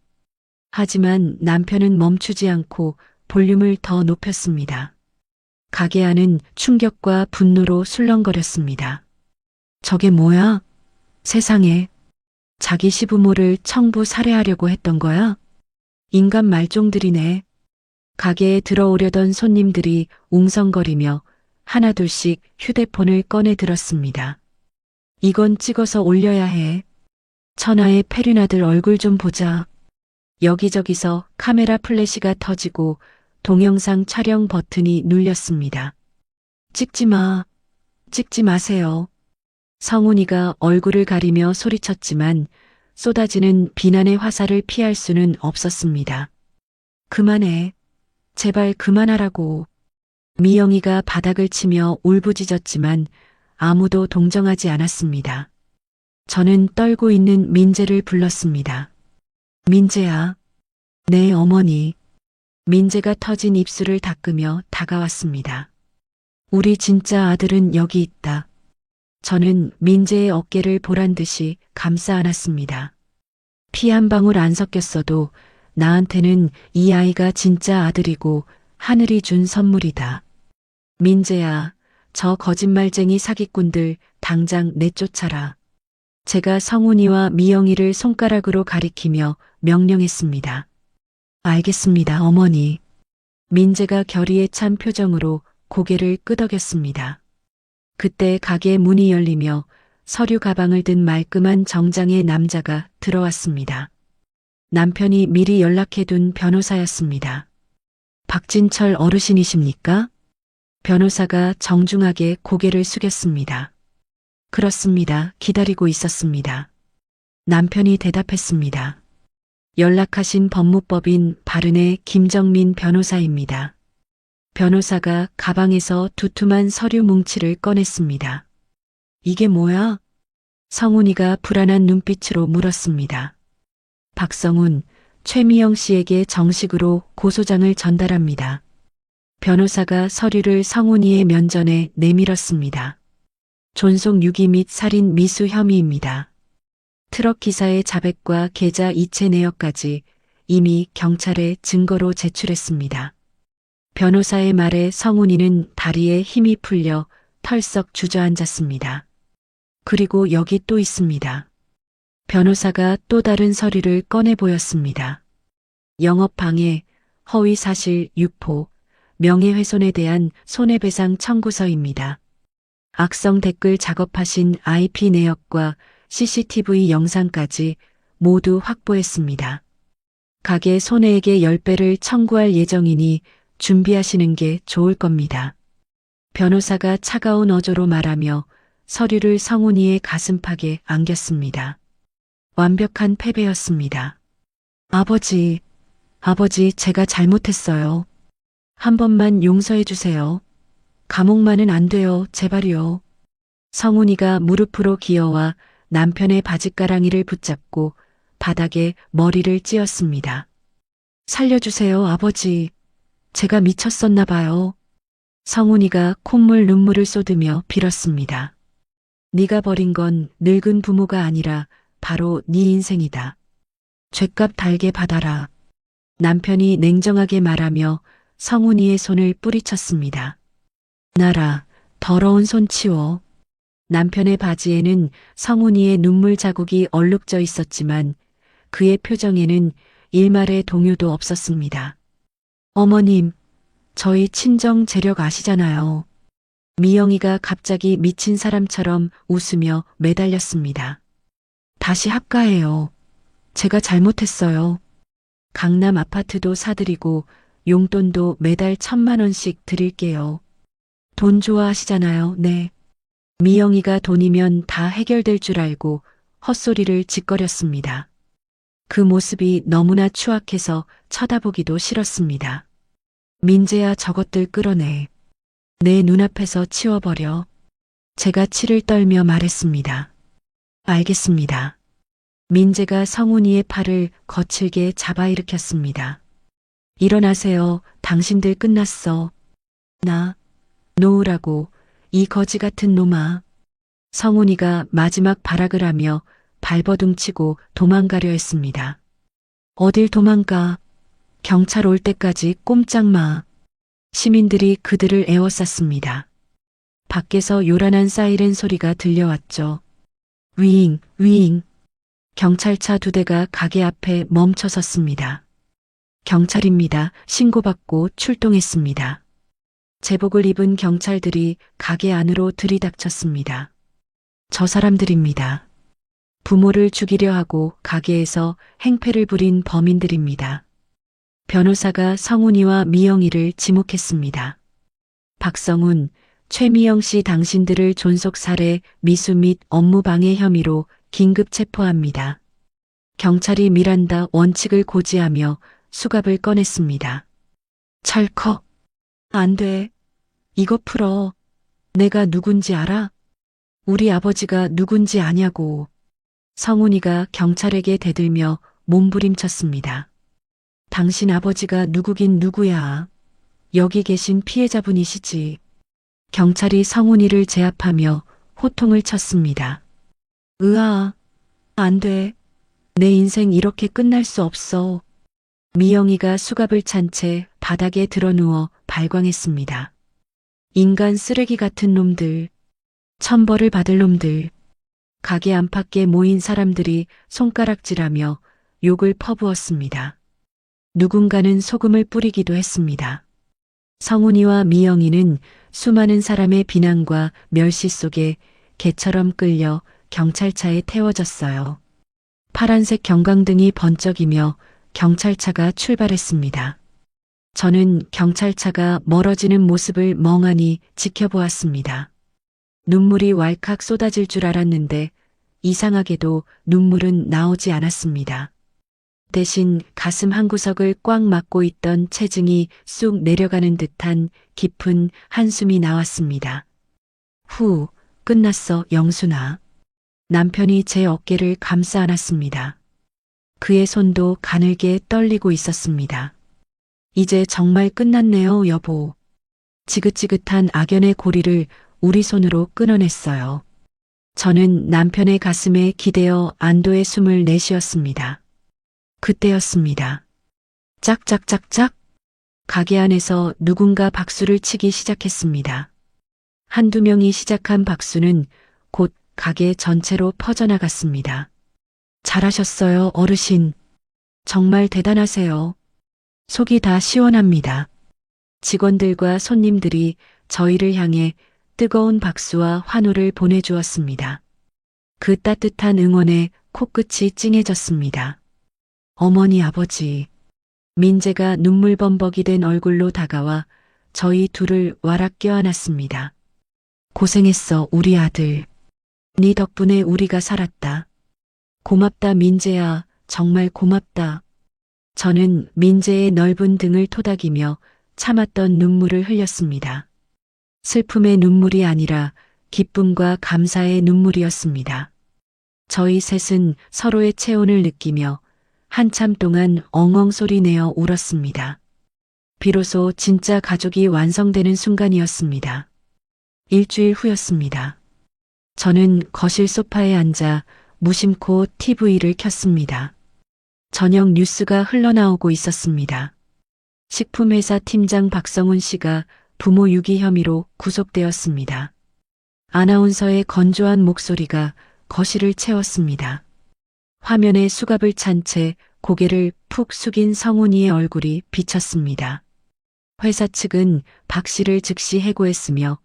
하지만 남편은 멈추지 않고 볼륨을 더 높였습니다. 가게 안은 충격과 분노로 술렁거렸습니다. 저게 뭐야? 세상에. 자기 시부모를 청부 살해하려고 했던 거야? 인간 말종들이네. 가게에 들어오려던 손님들이 웅성거리며 하나둘씩 휴대폰을 꺼내 들었습니다. 이건 찍어서 올려야 해. 천하의 페류나들 얼굴 좀 보자. 여기저기서 카메라 플래시가 터지고 동영상 촬영 버튼이 눌렸습니다. 찍지 마세요. 성훈이가 얼굴을 가리며 소리쳤지만 쏟아지는 비난의 화살을 피할 수는 없었습니다. 그만해. 제발 그만하라고. 미영이가 바닥을 치며 울부짖었지만 아무도 동정하지 않았습니다. 저는 떨고 있는 민재를 불렀습니다. 민재야. 네, 어머니. 민재가 터진 입술을 닦으며 다가왔습니다. 우리 진짜 아들은 여기 있다. 저는 민재의 어깨를 보란 듯이 감싸 안았습니다. 피 한 방울 안 섞였어도 나한테는 이 아이가 진짜 아들이고 하늘이 준 선물이다. 민재야, 저 거짓말쟁이 사기꾼들 당장 내쫓아라. 제가 성훈이와 미영이를 손가락으로 가리키며 명령했습니다. 알겠습니다, 어머니. 민재가 결의에 찬 표정으로 고개를 끄덕였습니다. 그때 가게 문이 열리며 서류 가방을 든 말끔한 정장의 남자가 들어왔습니다. 남편이 미리 연락해둔 변호사였습니다. 박진철 어르신이십니까? 변호사가 정중하게 고개를 숙였습니다. 그렇습니다. 기다리고 있었습니다. 남편이 대답했습니다. 연락하신 법무법인 바른의 김정민 변호사입니다. 변호사가 가방에서 두툼한 서류 뭉치를 꺼냈습니다. 이게 뭐야? 성훈이가 불안한 눈빛으로 물었습니다. 박성훈, 최미영 씨에게 정식으로 고소장을 전달합니다. 변호사가 서류를 성훈이의 면전에 내밀었습니다. 존속 유기 및 살인 미수 혐의입니다. 트럭 기사의 자백과 계좌 이체 내역까지 이미 경찰에 증거로 제출했습니다. 변호사의 말에 성훈이는 다리에 힘이 풀려 털썩 주저앉았습니다. 그리고 여기 또 있습니다. 변호사가 또 다른 서류를 꺼내 보였습니다. 영업방해, 허위사실 유포, 명예훼손에 대한 손해배상 청구서입니다. 악성 댓글 작업하신 IP 내역과 CCTV 영상까지 모두 확보했습니다. 가게 손해액의 10배를 청구할 예정이니 준비하시는 게 좋을 겁니다. 변호사가 차가운 어조로 말하며 서류를 성훈이의 가슴팍에 안겼습니다. 완벽한 패배였습니다. 아버지, 제가 잘못했어요. 한 번만 용서해 주세요. 감옥만은 안 돼요. 제발요. 성훈이가 무릎으로 기어와 남편의 바짓가랑이를 붙잡고 바닥에 머리를 찧었습니다. 살려주세요, 아버지. 제가 미쳤었나 봐요. 성훈이가 콧물 눈물을 쏟으며 빌었습니다. 네가 버린 건 늙은 부모가 아니라 바로 네 인생이다. 죗값 달게 받아라. 남편이 냉정하게 말하며 성훈이의 손을 뿌리쳤습니다. 나라, 더러운 손 치워. 남편의 바지에는 성훈이의 눈물 자국이 얼룩져 있었지만 그의 표정에는 일말의 동요도 없었습니다. 어머님, 저희 친정 재력 아시잖아요. 미영이가 갑자기 미친 사람처럼 웃으며 매달렸습니다. 다시 합가해요. 제가 잘못했어요. 강남 아파트도 사드리고 용돈도 매달 1,000만 원씩 드릴게요. 돈 좋아하시잖아요. 네. 미영이가 돈이면 다 해결될 줄 알고 헛소리를 짓거렸습니다. 그 모습이 너무나 추악해서 쳐다보기도 싫었습니다. 민재야, 저것들 끌어내. 내 눈앞에서 치워버려. 제가 치를 떨며 말했습니다. 알겠습니다. 민재가 성훈이의 팔을 거칠게 잡아 일으켰습니다. 일어나세요. 당신들 끝났어. 나 놓으라고, 이 거지 같은 놈아. 성훈이가 마지막 발악을 하며 발버둥치고 도망가려 했습니다. 어딜 도망가. 경찰 올 때까지 꼼짝 마. 시민들이 그들을 에워쌌습니다. 밖에서 요란한 사이렌 소리가 들려왔죠. 윙, 윙. 경찰차 2대가 가게 앞에 멈춰 섰습니다. 경찰입니다. 신고받고 출동했습니다. 제복을 입은 경찰들이 가게 안으로 들이닥쳤습니다. 저 사람들입니다. 부모를 죽이려 하고 가게에서 행패를 부린 범인들입니다. 변호사가 성훈이와 미영이를 지목했습니다. 박성훈, 최미영 씨 당신들을 존속살해, 미수 및 업무방해 혐의로 긴급 체포합니다. 경찰이 미란다 원칙을 고지하며 수갑을 꺼냈습니다. 철컥. 안 돼. 이거 풀어. 내가 누군지 알아? 우리 아버지가 누군지 아냐고. 성훈이가 경찰에게 대들며 몸부림쳤습니다. 당신 아버지가 누구긴 누구야. 여기 계신 피해자분이시지. 경찰이 성훈이를 제압하며 호통을 쳤습니다. 으아, 안 돼. 내 인생 이렇게 끝날 수 없어. 미영이가 수갑을 찬 채 바닥에 드러누워 발광했습니다. 인간 쓰레기 같은 놈들. 천벌을 받을 놈들. 가게 안팎에 모인 사람들이 손가락질하며 욕을 퍼부었습니다. 누군가는 소금을 뿌리기도 했습니다. 성훈이와 미영이는 수많은 사람의 비난과 멸시 속에 개처럼 끌려 경찰차에 태워졌어요. 파란색 경광등이 번쩍이며 경찰차가 출발했습니다. 저는 경찰차가 멀어지는 모습을 멍하니 지켜보았습니다. 눈물이 왈칵 쏟아질 줄 알았는데 이상하게도 눈물은 나오지 않았습니다. 대신 가슴 한구석을 꽉 막고 있던 체증이 쑥 내려가는 듯한 깊은 한숨이 나왔습니다. 후, 끝났어, 영순아. 남편이 제 어깨를 감싸 안았습니다. 그의 손도 가늘게 떨리고 있었습니다. 이제 정말 끝났네요, 여보. 지긋지긋한 악연의 고리를 우리 손으로 끊어냈어요. 저는 남편의 가슴에 기대어 안도의 숨을 내쉬었습니다. 그때였습니다. 짝짝짝짝. 가게 안에서 누군가 박수를 치기 시작했습니다. 한두 명이 시작한 박수는 곧 가게 전체로 퍼져나갔습니다. 잘하셨어요, 어르신. 정말 대단하세요. 속이 다 시원합니다. 직원들과 손님들이 저희를 향해 뜨거운 박수와 환호를 보내주었습니다. 그 따뜻한 응원에 코끝이 찡해졌습니다. 어머니, 아버지. 민재가 눈물범벅이 된 얼굴로 다가와 저희 둘을 와락 껴안았습니다. 고생했어, 우리 아들. 네 덕분에 우리가 살았다. 고맙다, 민재야. 정말 고맙다. 저는 민재의 넓은 등을 토닥이며 참았던 눈물을 흘렸습니다. 슬픔의 눈물이 아니라 기쁨과 감사의 눈물이었습니다. 저희 셋은 서로의 체온을 느끼며 한참 동안 엉엉 소리 내어 울었습니다. 비로소 진짜 가족이 완성되는 순간이었습니다. 일주일 후였습니다. 저는 거실 소파에 앉아 무심코 TV를 켰습니다. 저녁 뉴스가 흘러나오고 있었습니다. 식품회사 팀장 박성훈 씨가 부모 유기 혐의로 구속되었습니다. 아나운서의 건조한 목소리가 거실을 채웠습니다. 화면에 수갑을 찬 채 고개를 푹 숙인 성훈이의 얼굴이 비쳤습니다. 회사 측은 박 씨를 즉시 해고했으며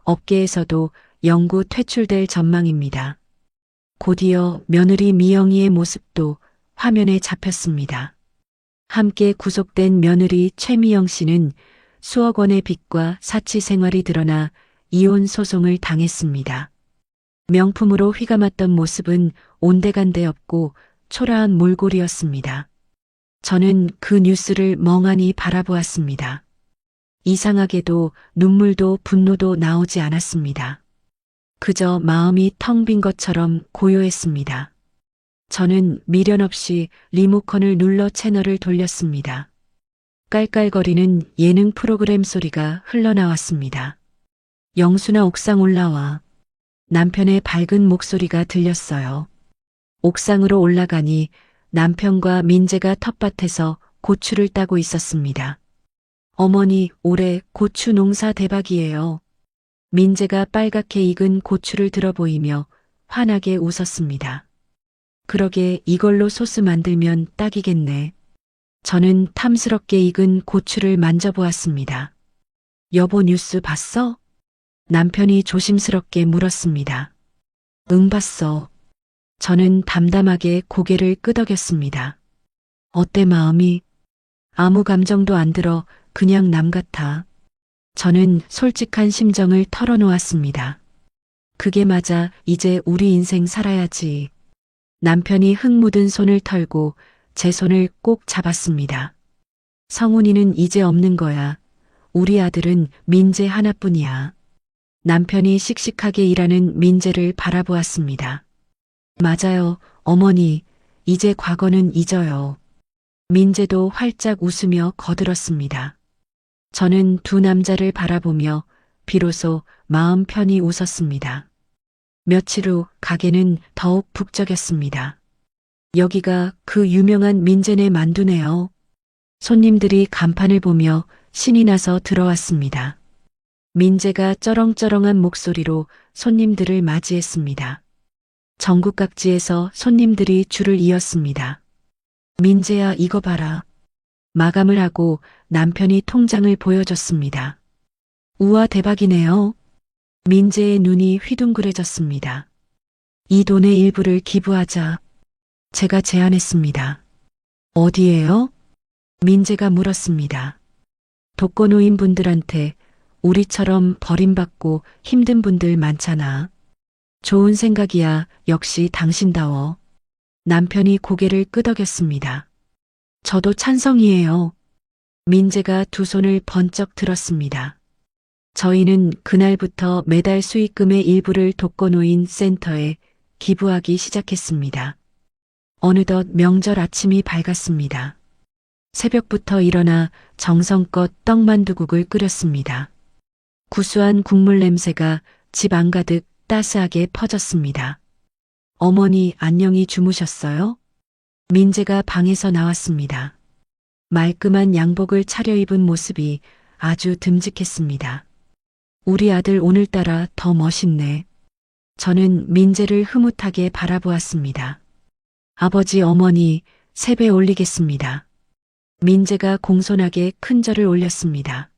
업계에서도 영구 퇴출될 전망입니다. 곧이어 며느리 미영이의 모습도 화면에 잡혔습니다. 함께 구속된 며느리 최미영 씨는 수억 원의 빚과 사치 생활이 드러나 이혼 소송을 당했습니다. 명품으로 휘감았던 모습은 온데간데 없고 초라한 몰골이었습니다. 저는 그 뉴스를 멍하니 바라보았습니다. 이상하게도 눈물도 분노도 나오지 않았습니다. 그저 마음이 텅 빈 것처럼 고요했습니다. 저는 미련 없이 리모컨을 눌러 채널을 돌렸습니다. 깔깔거리는 예능 프로그램 소리가 흘러나왔습니다. 영수나 옥상 올라와. 남편의 밝은 목소리가 들렸어요. 옥상으로 올라가니 남편과 민재가 텃밭에서 고추를 따고 있었습니다. 어머니, 올해 고추 농사 대박이에요. 민재가 빨갛게 익은 고추를 들어 보이며 환하게 웃었습니다. 그러게 이걸로 소스 만들면 딱이겠네. 저는 탐스럽게 익은 고추를 만져보았습니다. 여보 뉴스 봤어? 남편이 조심스럽게 물었습니다. 응 봤어. 저는 담담하게 고개를 끄덕였습니다. 어때 마음이? 아무 감정도 안 들어 그냥 남 같아. 저는 솔직한 심정을 털어놓았습니다. 그게 맞아 이제 우리 인생 살아야지. 남편이 흙 묻은 손을 털고 제 손을 꼭 잡았습니다. 성훈이는 이제 없는 거야. 우리 아들은 민재 하나뿐이야. 남편이 씩씩하게 일하는 민재를 바라보았습니다. 맞아요, 어머니. 이제 과거는 잊어요. 민재도 활짝 웃으며 거들었습니다. 저는 두 남자를 바라보며 비로소 마음 편히 웃었습니다. 며칠 후 가게는 더욱 북적였습니다. 여기가 그 유명한 민재네 만두네요. 손님들이 간판을 보며 신이 나서 들어왔습니다. 민재가 쩌렁쩌렁한 목소리로 손님들을 맞이했습니다. 전국 각지에서 손님들이 줄을 이었습니다. 민재야 이거 봐라. 마감을 하고 남편이 통장을 보여줬습니다. 우와 대박이네요. 민재의 눈이 휘둥그레졌습니다. 이 돈의 일부를 기부하자. 제가 제안했습니다. 어디에요? 민재가 물었습니다. 독거노인 분들한테. 우리처럼 버림받고 힘든 분들 많잖아. 좋은 생각이야. 역시 당신다워. 남편이 고개를 끄덕였습니다. 저도 찬성이에요. 민재가 두 손을 번쩍 들었습니다. 저희는 그날부터 매달 수익금의 일부를 독거노인 센터에 기부하기 시작했습니다. 어느덧 명절 아침이 밝았습니다. 새벽부터 일어나 정성껏 떡만두국을 끓였습니다. 구수한 국물 냄새가 집 안가득 따스하게 퍼졌습니다. 어머니 안녕히 주무셨어요? 민재가 방에서 나왔습니다. 말끔한 양복을 차려입은 모습이 아주 듬직했습니다. 우리 아들 오늘따라 더 멋있네. 저는 민재를 흐뭇하게 바라보았습니다. 아버지 어머니 세배 올리겠습니다. 민재가 공손하게 큰 절을 올렸습니다.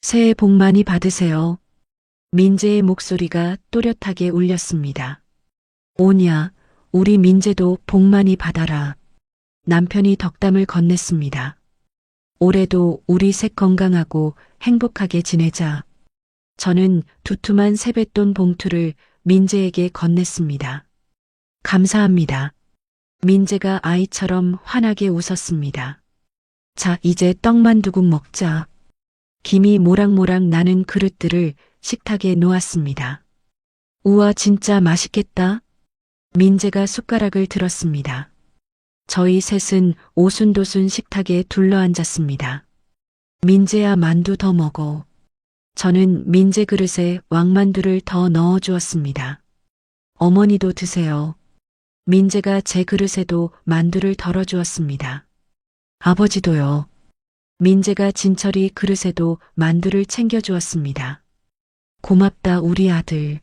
새해 복 많이 받으세요. 민재의 목소리가 또렷하게 울렸습니다. 오냐, 우리 민재도 복 많이 받아라. 남편이 덕담을 건넸습니다. 올해도 우리 셋 건강하고 행복하게 지내자. 저는 두툼한 세뱃돈 봉투를 민재에게 건넸습니다. 감사합니다. 민재가 아이처럼 환하게 웃었습니다. 자, 이제 떡만두국 먹자. 김이 모락모락 나는 그릇들을 식탁에 놓았습니다. 우와, 진짜 맛있겠다. 민재가 숟가락을 들었습니다. 저희 셋은 오순도순 식탁에 둘러앉았습니다. 민재야, 만두 더 먹어. 저는 민재 그릇에 왕만두를 더 넣어 주었습니다. 어머니도 드세요. 민재가 제 그릇에도 만두를 덜어 주었습니다. 아버지도요. 민재가 진철이 그릇에도 만두를 챙겨 주었습니다. 고맙다, 우리 아들.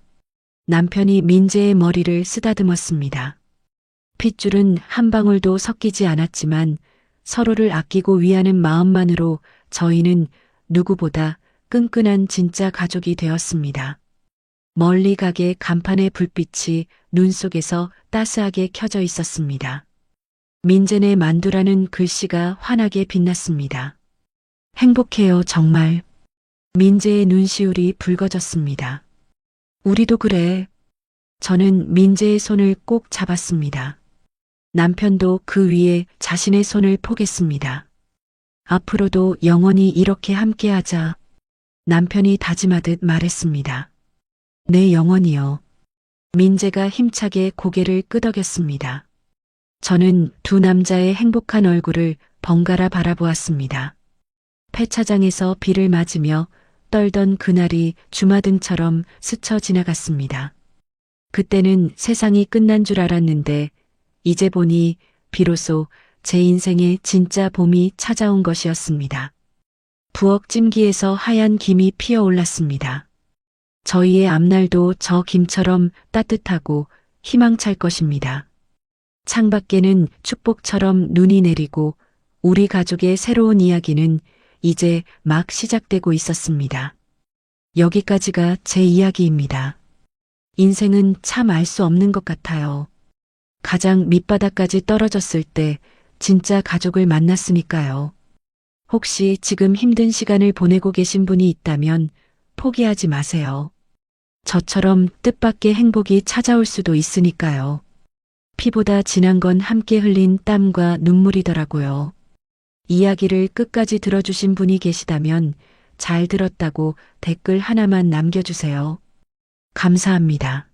남편이 민재의 머리를 쓰다듬었습니다. 핏줄은 한 방울도 섞이지 않았지만 서로를 아끼고 위하는 마음만으로 저희는 누구보다 끈끈한 진짜 가족이 되었습니다. 멀리 가게 간판의 불빛이 눈 속에서 따스하게 켜져 있었습니다. 민재네 만두라는 글씨가 환하게 빛났습니다. 행복해요, 정말. 민재의 눈시울이 붉어졌습니다. 우리도 그래. 저는 민재의 손을 꼭 잡았습니다. 남편도 그 위에 자신의 손을 포겠습니다. 앞으로도 영원히 이렇게 함께하자. 남편이 다짐하듯 말했습니다. 네, 영원히요. 민재가 힘차게 고개를 끄덕였습니다. 저는 두 남자의 행복한 얼굴을 번갈아 바라보았습니다. 폐차장에서 비를 맞으며 떨던 그날이 주마등처럼 스쳐 지나갔습니다. 그때는 세상이 끝난 줄 알았는데 이제 보니 비로소 제 인생에 진짜 봄이 찾아온 것이었습니다. 부엌 찜기에서 하얀 김이 피어올랐습니다. 저희의 앞날도 저 김처럼 따뜻하고 희망찰 것입니다. 창밖에는 축복처럼 눈이 내리고 우리 가족의 새로운 이야기는 이제 막 시작되고 있었습니다. 여기까지가 제 이야기입니다. 인생은 참 알 수 없는 것 같아요. 가장 밑바닥까지 떨어졌을 때 진짜 가족을 만났으니까요. 혹시 지금 힘든 시간을 보내고 계신 분이 있다면 포기하지 마세요. 저처럼 뜻밖의 행복이 찾아올 수도 있으니까요. 피보다 진한 건 함께 흘린 땀과 눈물이더라고요. 이야기를 끝까지 들어주신 분이 계시다면 잘 들었다고 댓글 하나만 남겨주세요. 감사합니다.